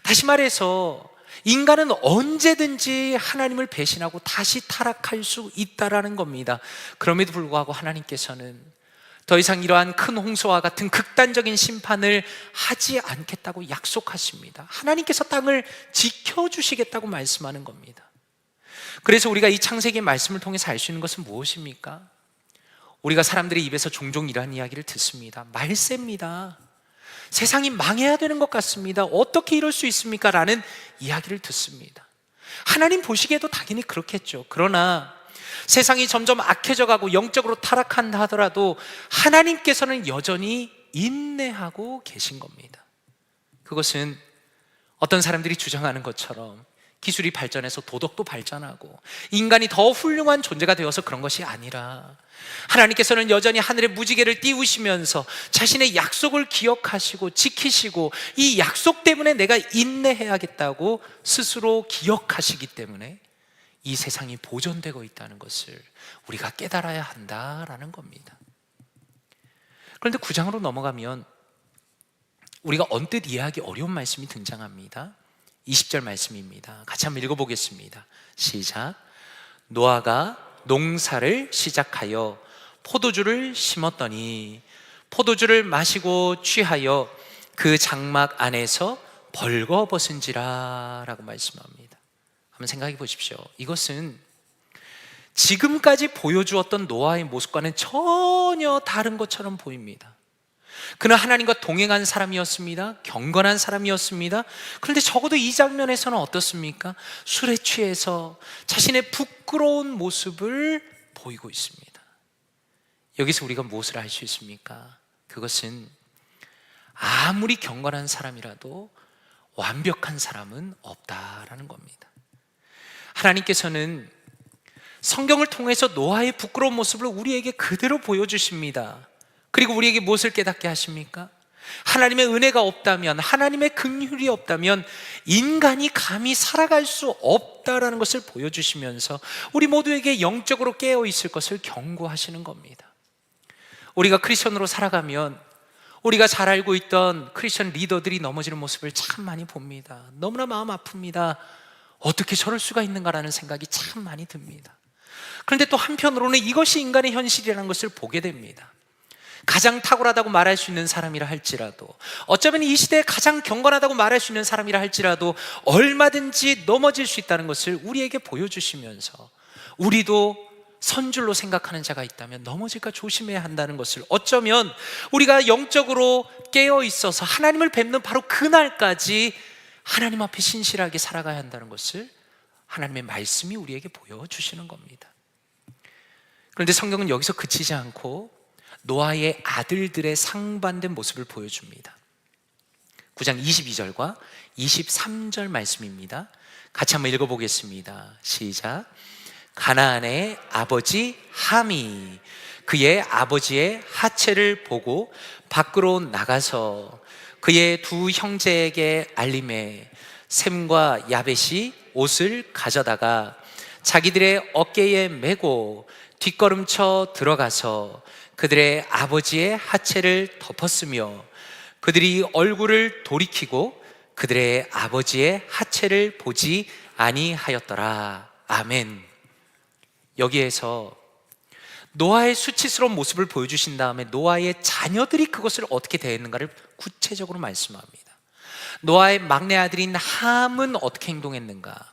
다시 말해서 인간은 언제든지 하나님을 배신하고 다시 타락할 수 있다라는 겁니다. 그럼에도 불구하고 하나님께서는 더 이상 이러한 큰 홍수와 같은 극단적인 심판을 하지 않겠다고 약속하십니다. 하나님께서 땅을 지켜주시겠다고 말씀하는 겁니다. 그래서 우리가 이 창세기의 말씀을 통해서 알 수 있는 것은 무엇입니까? 우리가 사람들의 입에서 종종 이러한 이야기를 듣습니다. 말세입니다. 세상이 망해야 되는 것 같습니다. 어떻게 이럴 수 있습니까? 라는 이야기를 듣습니다. 하나님 보시기에도 당연히 그렇겠죠. 그러나 세상이 점점 악해져 가고 영적으로 타락한다 하더라도 하나님께서는 여전히 인내하고 계신 겁니다. 그것은 어떤 사람들이 주장하는 것처럼 기술이 발전해서 도덕도 발전하고 인간이 더 훌륭한 존재가 되어서 그런 것이 아니라, 하나님께서는 여전히 하늘의 무지개를 띄우시면서 자신의 약속을 기억하시고 지키시고 이 약속 때문에 내가 인내해야겠다고 스스로 기억하시기 때문에 이 세상이 보존되고 있다는 것을 우리가 깨달아야 한다라는 겁니다. 그런데 9장으로 넘어가면 우리가 언뜻 이해하기 어려운 말씀이 등장합니다. 20절 말씀입니다. 같이 한번 읽어보겠습니다. 시작. 노아가 농사를 시작하여 포도주를 심었더니 포도주를 마시고 취하여 그 장막 안에서 벌거벗은지라 라고 말씀합니다. 한번 생각해 보십시오. 이것은 지금까지 보여주었던 노아의 모습과는 전혀 다른 것처럼 보입니다. 그는 하나님과 동행한 사람이었습니다. 경건한 사람이었습니다. 그런데 적어도 이 장면에서는 어떻습니까? 술에 취해서 자신의 부끄러운 모습을 보이고 있습니다. 여기서 우리가 무엇을 알 수 있습니까? 그것은 아무리 경건한 사람이라도 완벽한 사람은 없다라는 겁니다. 하나님께서는 성경을 통해서 노아의 부끄러운 모습을 우리에게 그대로 보여주십니다. 그리고 우리에게 무엇을 깨닫게 하십니까? 하나님의 은혜가 없다면, 하나님의 긍휼이 없다면 인간이 감히 살아갈 수 없다라는 것을 보여주시면서 우리 모두에게 영적으로 깨어 있을 것을 경고하시는 겁니다. 우리가 크리스천으로 살아가면 우리가 잘 알고 있던 크리스천 리더들이 넘어지는 모습을 참 많이 봅니다. 너무나 마음 아픕니다. 어떻게 저럴 수가 있는가라는 생각이 참 많이 듭니다. 그런데 또 한편으로는 이것이 인간의 현실이라는 것을 보게 됩니다. 가장 탁월하다고 말할 수 있는 사람이라 할지라도, 어쩌면 이 시대에 가장 경건하다고 말할 수 있는 사람이라 할지라도 얼마든지 넘어질 수 있다는 것을 우리에게 보여주시면서, 우리도 선줄로 생각하는 자가 있다면 넘어질까 조심해야 한다는 것을, 어쩌면 우리가 영적으로 깨어 있어서 하나님을 뵙는 바로 그날까지 하나님 앞에 신실하게 살아가야 한다는 것을 하나님의 말씀이 우리에게 보여주시는 겁니다. 그런데 성경은 여기서 그치지 않고 노아의 아들들의 상반된 모습을 보여줍니다. 9장 22절과 23절 말씀입니다. 같이 한번 읽어보겠습니다. 시작. 가나안의 아버지 함이 그의 아버지의 하체를 보고 밖으로 나가서 그의 두 형제에게 알림해 셈과 야벳이 옷을 가져다가 자기들의 어깨에 메고 뒷걸음쳐 들어가서 그들의 아버지의 하체를 덮었으며 그들이 얼굴을 돌이키고 그들의 아버지의 하체를 보지 아니하였더라. 아멘. 여기에서 노아의 수치스러운 모습을 보여주신 다음에 노아의 자녀들이 그것을 어떻게 대했는가를 구체적으로 말씀합니다. 노아의 막내 아들인 함은 어떻게 행동했는가?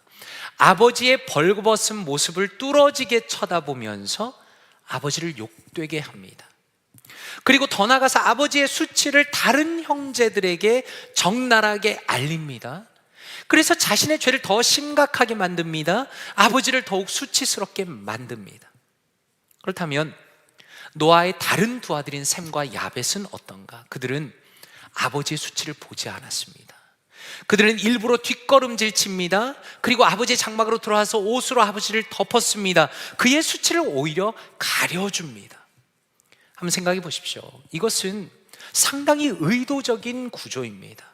아버지의 벌거벗은 모습을 뚫어지게 쳐다보면서 아버지를 욕되게 합니다. 그리고 더 나아가서 아버지의 수치를 다른 형제들에게 적나라하게 알립니다. 그래서 자신의 죄를 더 심각하게 만듭니다. 아버지를 더욱 수치스럽게 만듭니다. 그렇다면 노아의 다른 두 아들인 셈과 야벳은 어떤가? 그들은 아버지의 수치를 보지 않았습니다. 그들은 일부러 뒷걸음질 칩니다. 그리고 아버지의 장막으로 들어와서 옷으로 아버지를 덮었습니다. 그의 수치를 오히려 가려줍니다. 한번 생각해 보십시오. 이것은 상당히 의도적인 구조입니다.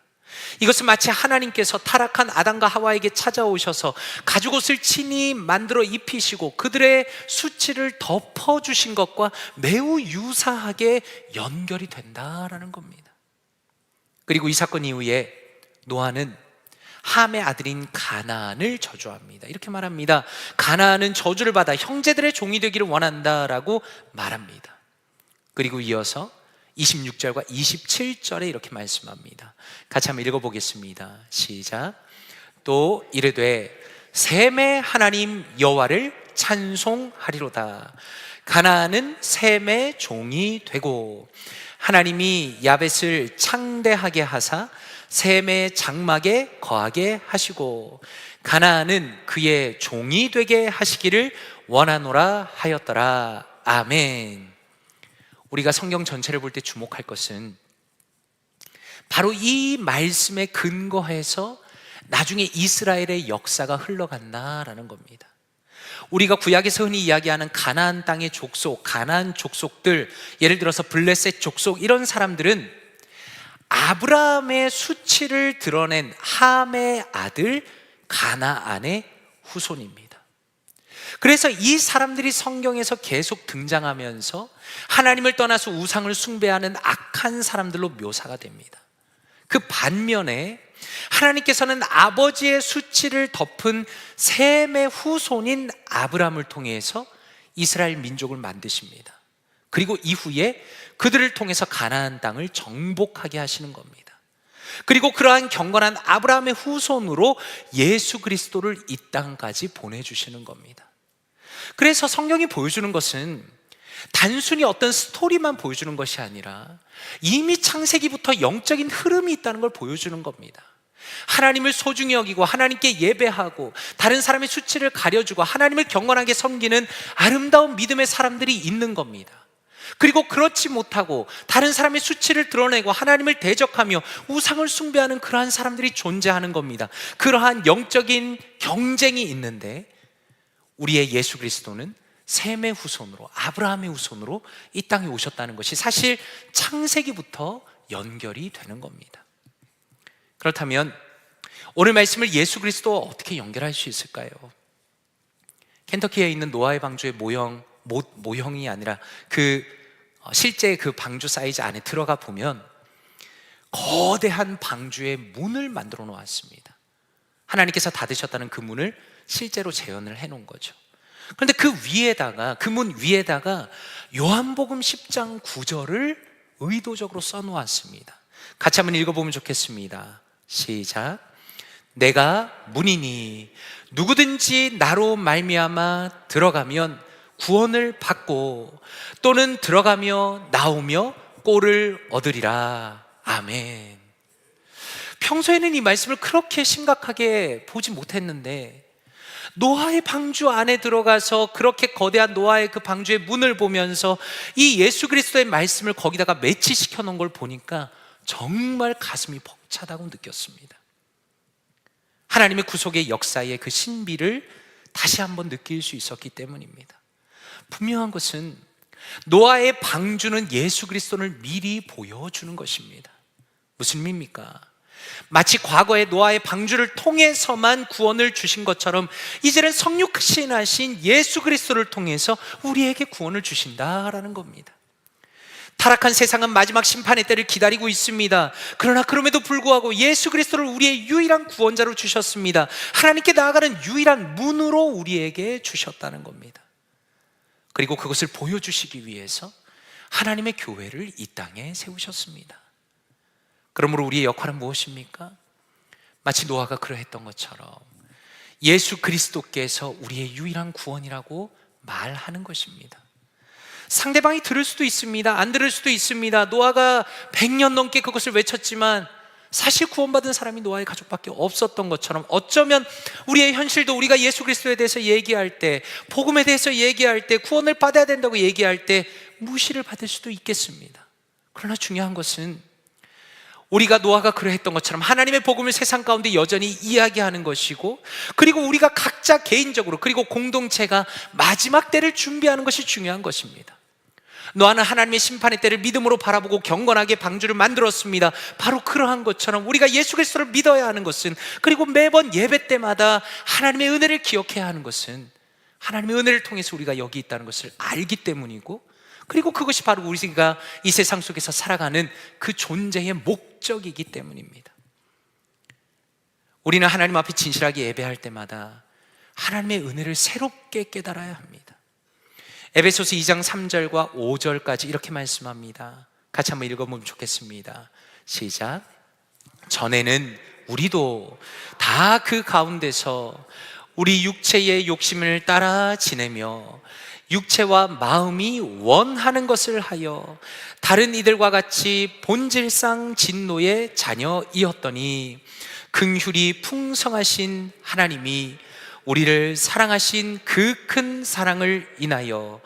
이것은 마치 하나님께서 타락한 아담과 하와에게 찾아오셔서 가죽옷을 친히 만들어 입히시고 그들의 수치를 덮어주신 것과 매우 유사하게 연결이 된다라는 겁니다. 그리고 이 사건 이후에 노아는 함의 아들인 가나안을 저주합니다. 이렇게 말합니다. 가나안은 저주를 받아 형제들의 종이 되기를 원한다라고 말합니다. 그리고 이어서 26절과 27절에 이렇게 말씀합니다. 같이 한번 읽어보겠습니다. 시작. 또 이르되 셈의 하나님 여호와를 찬송하리로다. 가나안은 셈의 종이 되고 하나님이 야벳을 창대하게 하사 셈의 장막에 거하게 하시고 가나안은 그의 종이 되게 하시기를 원하노라 하였더라. 아멘. 우리가 성경 전체를 볼 때 주목할 것은 바로 이 말씀에 근거해서 나중에 이스라엘의 역사가 흘러간다라는 겁니다. 우리가 구약에서 흔히 이야기하는 가나안 땅의 족속, 가나안 족속들, 예를 들어서 블레셋 족속, 이런 사람들은 아브라함의 수치를 드러낸 함의 아들 가나안의 후손입니다. 그래서 이 사람들이 성경에서 계속 등장하면서 하나님을 떠나서 우상을 숭배하는 악한 사람들로 묘사가 됩니다. 그 반면에 하나님께서는 아버지의 수치를 덮은 셈의 후손인 아브라함을 통해서 이스라엘 민족을 만드십니다. 그리고 이후에 그들을 통해서 가나안 땅을 정복하게 하시는 겁니다. 그리고 그러한 경건한 아브라함의 후손으로 예수 그리스도를 이 땅까지 보내주시는 겁니다. 그래서 성경이 보여주는 것은 단순히 어떤 스토리만 보여주는 것이 아니라 이미 창세기부터 영적인 흐름이 있다는 걸 보여주는 겁니다. 하나님을 소중히 여기고 하나님께 예배하고 다른 사람의 수치를 가려주고 하나님을 경건하게 섬기는 아름다운 믿음의 사람들이 있는 겁니다. 그리고 그렇지 못하고 다른 사람의 수치를 드러내고 하나님을 대적하며 우상을 숭배하는 그러한 사람들이 존재하는 겁니다. 그러한 영적인 경쟁이 있는데 우리의 예수 그리스도는 셈의 후손으로, 아브라함의 후손으로 이 땅에 오셨다는 것이 사실 창세기부터 연결이 되는 겁니다. 그렇다면 오늘 말씀을 예수 그리스도와 어떻게 연결할 수 있을까요? 켄터키에 있는 노아의 방주의 모형이 아니라 실제 그 방주 사이즈 안에 들어가 보면 거대한 방주의 문을 만들어 놓았습니다. 하나님께서 닫으셨다는 그 문을 실제로 재현을 해 놓은 거죠. 그런데 그 문 위에다가 요한복음 10장 9절을 의도적으로 써 놓았습니다. 같이 한번 읽어보면 좋겠습니다. 시작. 내가 문이니 누구든지 나로 말미암아 들어가면 구원을 받고 또는 들어가며 나오며 꼴을 얻으리라. 아멘. 평소에는 이 말씀을 그렇게 심각하게 보지 못했는데 노아의 방주 안에 들어가서 그렇게 거대한 노아의 그 방주의 문을 보면서 이 예수 그리스도의 말씀을 거기다가 매치시켜 놓은 걸 보니까 정말 가슴이 벅차다고 느꼈습니다. 하나님의 구속의 역사의 그 신비를 다시 한번 느낄 수 있었기 때문입니다. 분명한 것은 노아의 방주는 예수 그리스도를 미리 보여주는 것입니다. 무슨 의미입니까? 마치 과거에 노아의 방주를 통해서만 구원을 주신 것처럼 이제는 성육신하신 예수 그리스도를 통해서 우리에게 구원을 주신다라는 겁니다. 타락한 세상은 마지막 심판의 때를 기다리고 있습니다. 그러나 그럼에도 불구하고 예수 그리스도를 우리의 유일한 구원자로 주셨습니다. 하나님께 나아가는 유일한 문으로 우리에게 주셨다는 겁니다. 그리고 그것을 보여주시기 위해서 하나님의 교회를 이 땅에 세우셨습니다. 그러므로 우리의 역할은 무엇입니까? 마치 노아가 그러했던 것처럼 예수 그리스도께서 우리의 유일한 구원이라고 말하는 것입니다. 상대방이 들을 수도 있습니다. 안 들을 수도 있습니다. 노아가 100년 넘게 그것을 외쳤지만 사실 구원받은 사람이 노아의 가족밖에 없었던 것처럼 어쩌면 우리의 현실도 우리가 예수 그리스도에 대해서 얘기할 때, 복음에 대해서 얘기할 때, 구원을 받아야 된다고 얘기할 때 무시를 받을 수도 있겠습니다. 그러나 중요한 것은 우리가 노아가 그러했던 것처럼 하나님의 복음을 세상 가운데 여전히 이야기하는 것이고, 그리고 우리가 각자 개인적으로 그리고 공동체가 마지막 때를 준비하는 것이 중요한 것입니다. 노아는 하나님의 심판의 때를 믿음으로 바라보고 경건하게 방주를 만들었습니다. 바로 그러한 것처럼 우리가 예수 그리스도를 믿어야 하는 것은, 그리고 매번 예배 때마다 하나님의 은혜를 기억해야 하는 것은 하나님의 은혜를 통해서 우리가 여기 있다는 것을 알기 때문이고, 그리고 그것이 바로 우리가 이 세상 속에서 살아가는 그 존재의 목적이기 때문입니다. 우리는 하나님 앞에 진실하게 예배할 때마다 하나님의 은혜를 새롭게 깨달아야 합니다. 에베소서 2장 3절과 5절까지 이렇게 말씀합니다. 같이 한번 읽어보면 좋겠습니다. 시작. 전에는 우리도 다 그 가운데서 우리 육체의 욕심을 따라 지내며 육체와 마음이 원하는 것을 하여 다른 이들과 같이 본질상 진노의 자녀이었더니 긍휼이 풍성하신 하나님이 우리를 사랑하신 그 큰 사랑을 인하여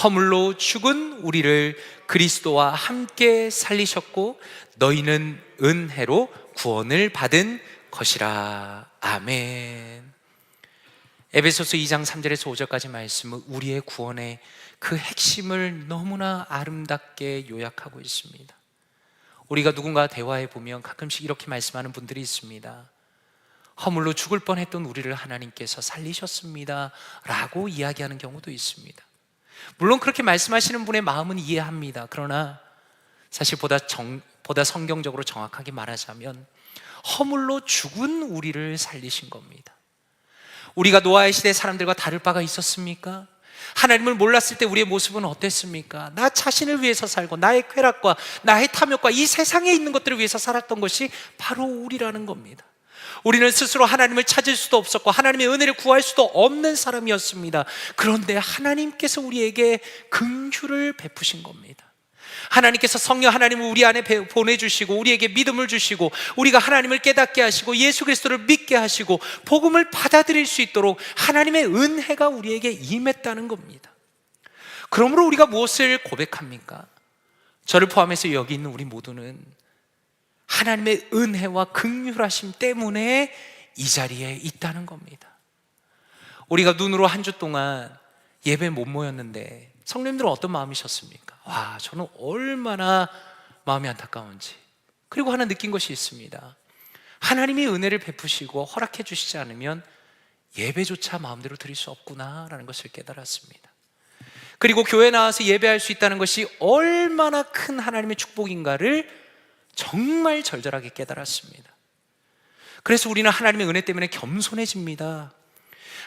허물로 죽은 우리를 그리스도와 함께 살리셨고 너희는 은혜로 구원을 받은 것이라. 아멘. 에베소서 2장 3절에서 5절까지 말씀은 우리의 구원의 그 핵심을 너무나 아름답게 요약하고 있습니다. 우리가 누군가 대화해 보면 가끔씩 이렇게 말씀하는 분들이 있습니다. 허물로 죽을 뻔했던 우리를 하나님께서 살리셨습니다 라고 이야기하는 경우도 있습니다. 물론 그렇게 말씀하시는 분의 마음은 이해합니다. 그러나 사실 보다 성경적으로 정확하게 말하자면 허물로 죽은 우리를 살리신 겁니다. 우리가 노아의 시대 사람들과 다를 바가 있었습니까? 하나님을 몰랐을 때 우리의 모습은 어땠습니까? 나 자신을 위해서 살고 나의 쾌락과 나의 탐욕과 이 세상에 있는 것들을 위해서 살았던 것이 바로 우리라는 겁니다. 우리는 스스로 하나님을 찾을 수도 없었고 하나님의 은혜를 구할 수도 없는 사람이었습니다. 그런데 하나님께서 우리에게 긍휼을 베푸신 겁니다. 하나님께서 성령 하나님을 우리 안에 보내주시고 우리에게 믿음을 주시고 우리가 하나님을 깨닫게 하시고 예수 그리스도를 믿게 하시고 복음을 받아들일 수 있도록 하나님의 은혜가 우리에게 임했다는 겁니다. 그러므로 우리가 무엇을 고백합니까? 저를 포함해서 여기 있는 우리 모두는 하나님의 은혜와 긍휼하심 때문에 이 자리에 있다는 겁니다. 우리가 눈으로 한 주 동안 예배 못 모였는데 성도님들은 어떤 마음이셨습니까? 와, 저는 얼마나 마음이 안타까운지. 그리고 하나 느낀 것이 있습니다. 하나님이 은혜를 베푸시고 허락해 주시지 않으면 예배조차 마음대로 드릴 수 없구나라는 것을 깨달았습니다. 그리고 교회 나와서 예배할 수 있다는 것이 얼마나 큰 하나님의 축복인가를 정말 절절하게 깨달았습니다. 그래서 우리는 하나님의 은혜 때문에 겸손해집니다.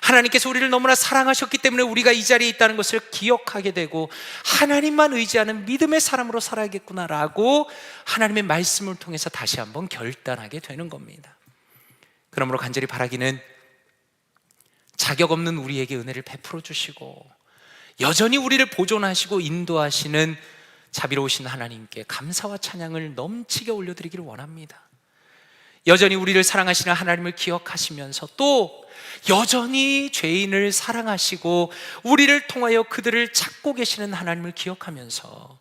하나님께서 우리를 너무나 사랑하셨기 때문에 우리가 이 자리에 있다는 것을 기억하게 되고 하나님만 의지하는 믿음의 사람으로 살아야겠구나라고 하나님의 말씀을 통해서 다시 한번 결단하게 되는 겁니다. 그러므로 간절히 바라기는 자격 없는 우리에게 은혜를 베풀어 주시고 여전히 우리를 보존하시고 인도하시는 자비로우신 하나님께 감사와 찬양을 넘치게 올려드리기를 원합니다. 여전히 우리를 사랑하시는 하나님을 기억하시면서 또 여전히 죄인을 사랑하시고 우리를 통하여 그들을 찾고 계시는 하나님을 기억하면서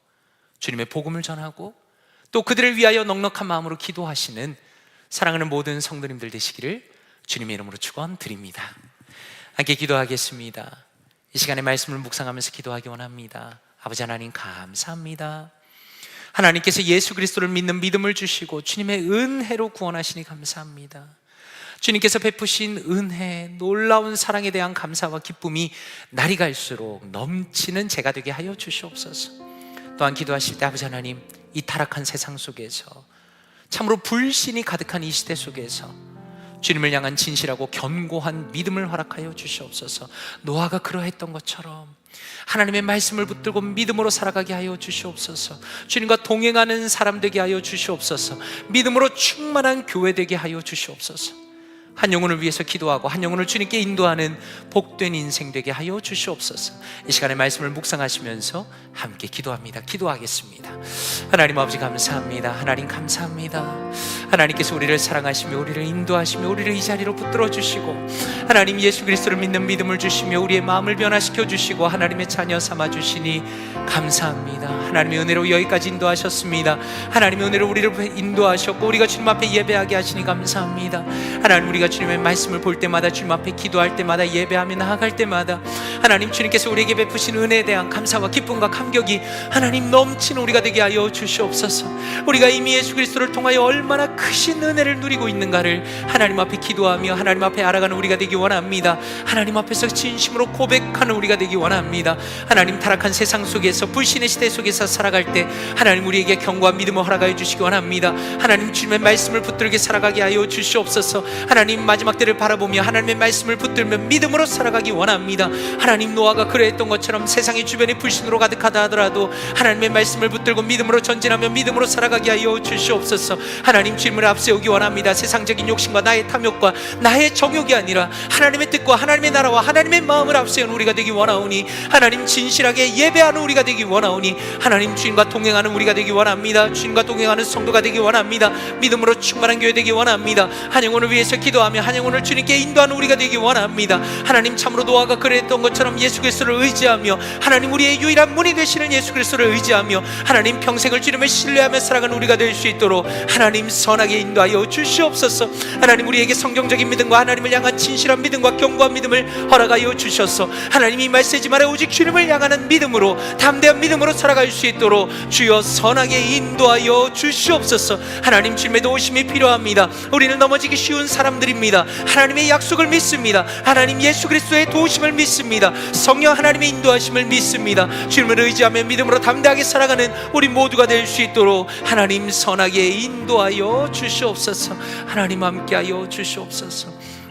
주님의 복음을 전하고 또 그들을 위하여 넉넉한 마음으로 기도하시는 사랑하는 모든 성도님들 되시기를 주님의 이름으로 축원드립니다. 함께 기도하겠습니다. 이 시간에 말씀을 묵상하면서 기도하기 원합니다. 아버지 하나님 감사합니다. 하나님께서 예수 그리스도를 믿는 믿음을 주시고 주님의 은혜로 구원하시니 감사합니다. 주님께서 베푸신 은혜, 놀라운 사랑에 대한 감사와 기쁨이 날이 갈수록 넘치는 제가 되게 하여 주시옵소서. 또한 기도하실 때 아버지 하나님, 이 타락한 세상 속에서 참으로 불신이 가득한 이 시대 속에서 주님을 향한 진실하고 견고한 믿음을 허락하여 주시옵소서. 노아가 그러했던 것처럼 하나님의 말씀을 붙들고 믿음으로 살아가게 하여 주시옵소서. 주님과 동행하는 사람 되게 하여 주시옵소서. 믿음으로 충만한 교회 되게 하여 주시옵소서. 한 영혼을 위해서 기도하고 한 영혼을 주님께 인도하는 복된 인생 되게 하여 주시옵소서. 이 시간에 말씀을 묵상하시면서 함께 기도합니다. 기도하겠습니다. 하나님 아버지 감사합니다. 하나님 감사합니다. 하나님께서 우리를 사랑하시며 우리를 인도하시며 우리를 이 자리로 붙들어 주시고 하나님 예수 그리스도를 믿는 믿음을 주시며 우리의 마음을 변화시켜 주시고 하나님의 자녀 삼아 주시니 감사합니다. 하나님의 은혜로 여기까지 인도하셨습니다. 하나님의 은혜로 우리를 인도하셨고 우리가 주님 앞에 예배하게 하시니 감사합니다. 하나님 우리가 주님의 말씀을 볼 때마다 주님 앞에 기도할 때마다 예배하며 나아갈 때마다 하나님 주님께서 우리에게 베푸신 은혜에 대한 감사와 기쁨과 감격이 하나님 넘치는 우리가 되게 하여 주시옵소서. 우리가 이미 예수 그리스도를 통하여 얼마나 크신 은혜를 누리고 있는가를 하나님 앞에 기도하며 하나님 앞에 알아가는 우리가 되기 원합니다. 하나님 앞에서 진심으로 고백하는 우리가 되기 원합니다. 하나님 타락한 세상 속에서 불신의 시대 속에서 살아갈 때 하나님 우리에게 견고한 믿음을 허락하여 주시기 원합니다. 하나님 주님의 말씀을 붙들게 살아가게 하여 주시옵소서. 하나님 마지막 때를 바라보며 하나님의 말씀을 붙들며 믿음으로 살아가기 원합니다. 하나님 노아가 그랬던 것처럼 세상이 주변에 불신으로 가득하다 하더라도 하나님의 말씀을 붙들고 믿음으로 전진하며 믿음으로 살아가게 하여 주시옵소서. 하나님 주님을 앞세우기 원합니다. 세상적인 욕심과 나의 탐욕과 나의 정욕이 아니라 하나님의 뜻과 하나님의 나라와 하나님의 마음을 앞세우는 우리가 되기 원하오니 하나님 진실하게 예배하는 우리가 되기 원하오니 하나님 주님과 동행하는 우리가 되기 원합니다. 주님과 동행하는 성도가 되기 원합니다. 믿음으로 충만한 교회 되기 원합니다. 한 영혼을 위해서 기도하며 기도하며 한 영혼을 주님께 인도하는 우리가 되기 원합니다. 하나님, 참으로 노아가 그랬던 것처럼 예수 그리스도를 의지하며, 하나님 우리의 유일한 문이 되시는 예수 그리스도를 의지하며, 하나님 평생을 주님을 신뢰하며 살아가는 우리가 될 수 있도록 하나님 선하게 인도하여 주시옵소서. 하나님, 우리에게 성경적인 믿음과 하나님을 향한 진실한 믿음과 견고한 믿음을 허락하여 주셔서 하나님, 이 말세지만에 오직 주님을 향하는 믿음으로, 담대한 믿음으로 살아갈 수 있도록 주여 선하게 인도하여 주시옵소서. 하나님, 주님의 도우심이 필요합니다. 우리는 넘어지기 쉬운 사람들입니다. 하나님의 약속을 믿습니다. 하나님 예수 그리스도의 도우심을 믿습니다. 성령 하나님의 인도하심을 믿습니다. 주님을 의지하며 믿음으로 담대하게 살아가는 우리 모두가 될 수 있도록 하나님 선하게 인도하여 주시옵소서. 하나님 함께하여 주시옵소서.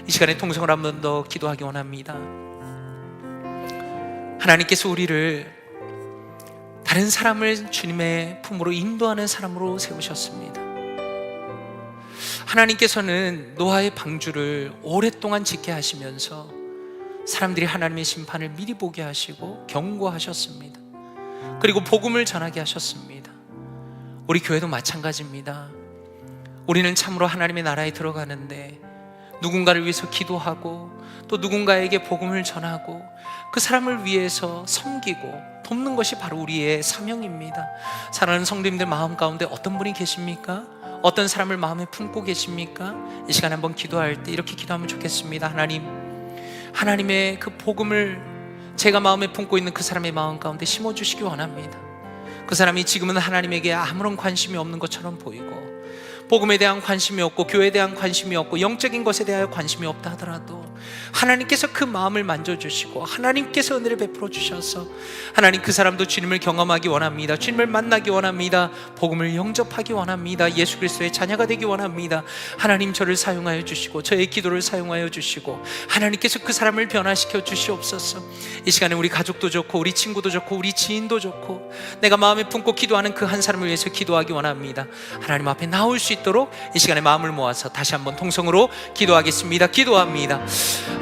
이 시간에 통성을 한 번 더 기도하기 원합니다. 하나님께서 우리를 다른 사람을 주님의 품으로 인도하는 사람으로 세우셨습니다. 하나님께서는 노아의 방주를 오랫동안 짓게 하시면서 사람들이 하나님의 심판을 미리 보게 하시고 경고하셨습니다. 그리고 복음을 전하게 하셨습니다. 우리 교회도 마찬가지입니다. 우리는 참으로 하나님의 나라에 들어가는데 누군가를 위해서 기도하고 또 누군가에게 복음을 전하고 그 사람을 위해서 섬기고 돕는 것이 바로 우리의 사명입니다. 사랑하는 성도님들 마음 가운데 어떤 분이 계십니까? 어떤 사람을 마음에 품고 계십니까? 이 시간에 한번 기도할 때 이렇게 기도하면 좋겠습니다. 하나님, 하나님의 그 복음을 제가 마음에 품고 있는 그 사람의 마음 가운데 심어주시기 원합니다. 그 사람이 지금은 하나님에게 아무런 관심이 없는 것처럼 보이고, 복음에 대한 관심이 없고 교회에 대한 관심이 없고 영적인 것에 대하여 관심이 없다 하더라도 하나님께서 그 마음을 만져주시고 하나님께서 은혜를 베풀어 주셔서 하나님, 그 사람도 주님을 경험하기 원합니다. 주님을 만나기 원합니다. 복음을 영접하기 원합니다. 예수 그리스도의 자녀가 되기 원합니다. 하나님, 저를 사용하여 주시고 저의 기도를 사용하여 주시고 하나님께서 그 사람을 변화시켜 주시옵소서. 이 시간에 우리 가족도 좋고 우리 친구도 좋고 우리 지인도 좋고 내가 마음에 품고 기도하는 그 한 사람을 위해서 기도하기 원합니다. 하나님 앞에 나올 수 있도록 이 시간에 마음을 모아서 다시 한번 통성으로 기도하겠습니다. 기도합니다.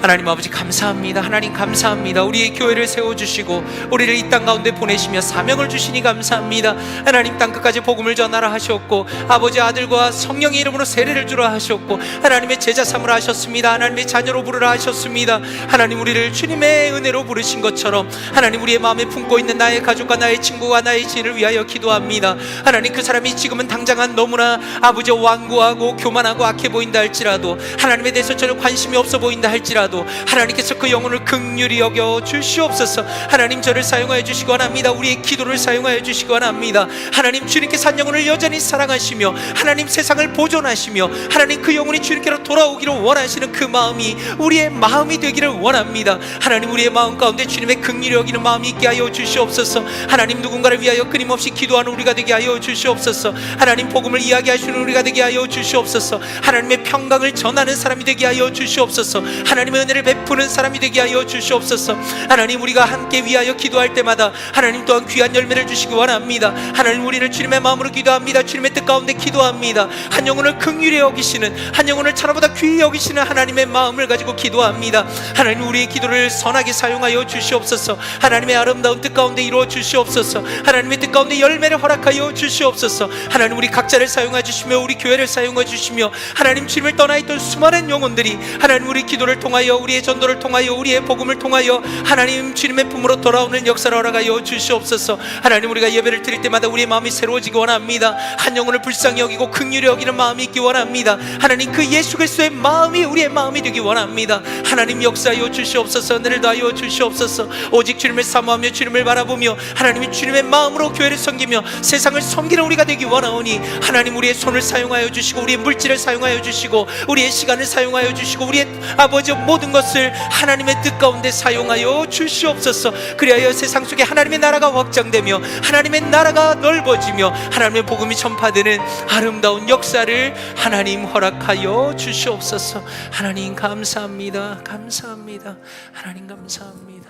하나님 아버지 감사합니다. 하나님 감사합니다. 우리의 교회를 세워주시고 우리를 이 땅 가운데 보내시며 사명을 주시니 감사합니다. 하나님, 땅끝까지 복음을 전하라 하셨고 아버지 아들과 성령의 이름으로 세례를 주라 하셨고 하나님의 제자 삼으라 하셨습니다. 하나님의 자녀로 부르라 하셨습니다. 하나님, 우리를 주님의 은혜로 부르신 것처럼 하나님, 우리의 마음에 품고 있는 나의 가족과 나의 친구와 나의 지인을 위하여 기도합니다. 하나님, 그 사람이 지금은 당장은 너무나 아버지 완고하고 교만하고 악해 보인다 할지라도, 하나님에 대해서 전혀 관심이 없어 보인다 할지라도 하나님께서 그 영혼을 긍휼히 여겨 주시옵소서. 하나님, 저를 사용하여 주시기 원합니다. 우리의 기도를 사용하여 주시기 원합니다. 하나님, 주님께서 한 영혼을 여전히 사랑하시며 하나님 세상을 보존하시며 하나님 그 영혼이 주님께로 돌아오기를 원하시는 그 마음이 우리의 마음이 되기를 원합니다. 하나님, 우리의 마음 가운데 주님의 긍휼히 여기는 마음이 있게 하여 주시옵소서. 하나님, 누군가를 위하여 끊임없이 기도하는 우리가 되게 하여 주시옵소서. 하나님, 복음을 이야기하시는 우리가 되게 하여 주시옵소서. 하나님의 평강을 전하는 사람이 되게 하여 주시옵소서. 하나님의 은혜를 베푸는 사람이 되게 하여 주시옵소서. 하나님, 우리가 함께 위하여 기도할 때마다 하나님 또한 귀한 열매를 주시기 원합니다. 하나님, 우리를 주님의 마음으로 기도합니다. 주님의 뜻 가운데 기도합니다. 한 영혼을 긍휼히 여기시는, 한 영혼을 천하보다 귀히 여기시는 하나님의 마음을 가지고 기도합니다. 하나님, 우리의 기도를 선하게 사용하여 주시옵소서. 하나님의 아름다운 뜻 가운데 이루어 주시옵소서. 하나님의 뜻 가운데 열매를 허락하여 주시옵소서. 하나님, 우리 각자를 사용하여 주시며 우리 교회를 사용하여 주시며 하나님, 주님을 떠나 있던 수많은 영혼들이 하나님, 우리 기도를 통하여 우리의 전도를 통하여 우리의 복음을 통하여 하나님 주님의 품으로 돌아오는 역사를 허락하여 주시옵소서. 하나님, 우리가 예배를 드릴 때마다 우리의 마음이 새로워지기 원합니다. 한 영혼을 불쌍히 여기고 긍휼히 여기는 마음이 있기 원합니다. 하나님, 그 예수 그리스도의 마음이 우리의 마음이 되기 원합니다. 하나님, 역사하여 주시옵소서. 은혜를 더하여 주시옵소서. 오직 주님을 사모하며 주님을 바라보며 하나님이 주님의 마음으로 교회를 섬기며 세상을 섬기는 우리가 되기 원하오니 하나님, 우리의 손을 사용하여 주시고 우리의 물질을 사용하여 주시고 우리의 시간을 사용하여 주시고 우리의 아버지 모든 것을 하나님의 뜻 가운데 사용하여 주시옵소서. 그리하여 세상 속에 하나님의 나라가 확장되며 하나님의 나라가 넓어지며 하나님의 복음이 전파되는 아름다운 역사를 하나님 허락하여 주시옵소서. 하나님 감사합니다. 감사합니다. 하나님 감사합니다.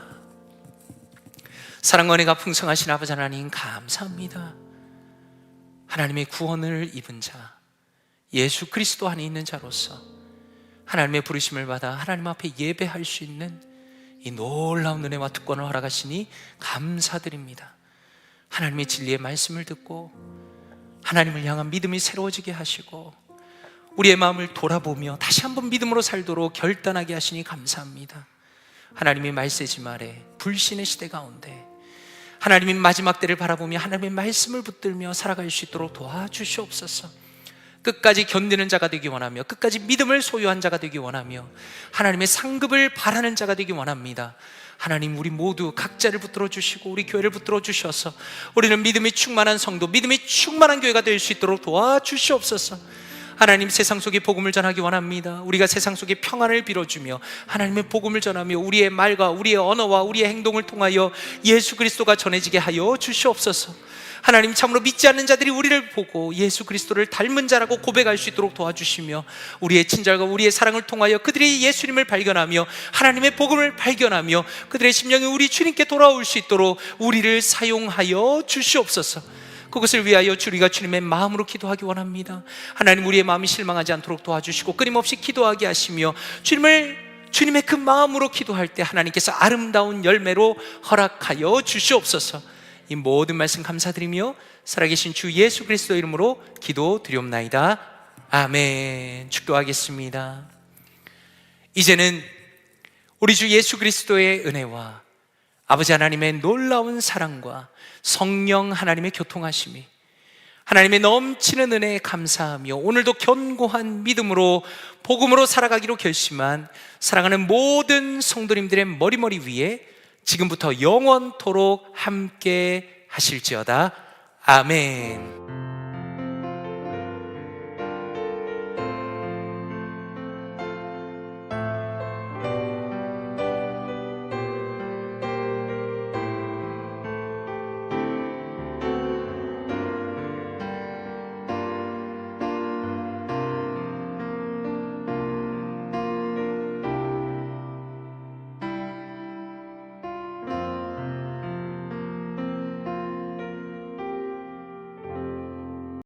사랑과 은혜가 풍성하신 아버지 하나님 감사합니다. 하나님의 구원을 입은 자, 예수 그리스도 안에 있는 자로서 하나님의 부르심을 받아 하나님 앞에 예배할 수 있는 이 놀라운 은혜와 특권을 허락하시니 감사드립니다. 하나님의 진리의 말씀을 듣고 하나님을 향한 믿음이 새로워지게 하시고 우리의 마음을 돌아보며 다시 한번 믿음으로 살도록 결단하게 하시니 감사합니다. 하나님의 말세지 말에 불신의 시대 가운데 하나님의 마지막 때를 바라보며 하나님의 말씀을 붙들며 살아갈 수 있도록 도와주시옵소서. 끝까지 견디는 자가 되기 원하며 끝까지 믿음을 소유한 자가 되기 원하며 하나님의 상급을 바라는 자가 되기 원합니다. 하나님, 우리 모두 각자를 붙들어 주시고 우리 교회를 붙들어 주셔서 우리는 믿음이 충만한 성도, 믿음이 충만한 교회가 될 수 있도록 도와주시옵소서. 하나님, 세상 속에 복음을 전하기 원합니다. 우리가 세상 속에 평안을 빌어주며 하나님의 복음을 전하며 우리의 말과 우리의 언어와 우리의 행동을 통하여 예수 그리스도가 전해지게 하여 주시옵소서. 하나님, 참으로 믿지 않는 자들이 우리를 보고 예수 그리스도를 닮은 자라고 고백할 수 있도록 도와주시며 우리의 친절과 우리의 사랑을 통하여 그들이 예수님을 발견하며 하나님의 복음을 발견하며 그들의 심령이 우리 주님께 돌아올 수 있도록 우리를 사용하여 주시옵소서. 그것을 위하여 우리가 주님의 마음으로 기도하기 원합니다. 하나님, 우리의 마음이 실망하지 않도록 도와주시고 끊임없이 기도하게 하시며 주님의 그 마음으로 기도할 때 하나님께서 아름다운 열매로 허락하여 주시옵소서. 이 모든 말씀 감사드리며 살아계신 주 예수 그리스도 이름으로 기도드리옵나이다. 아멘. 축도하겠습니다. 이제는 우리 주 예수 그리스도의 은혜와 아버지 하나님의 놀라운 사랑과 성령 하나님의 교통하심이 하나님의 넘치는 은혜에 감사하며 오늘도 견고한 믿음으로 복음으로 살아가기로 결심한 사랑하는 모든 성도님들의 머리 위에 지금부터 영원토록 함께 하실지어다. 아멘.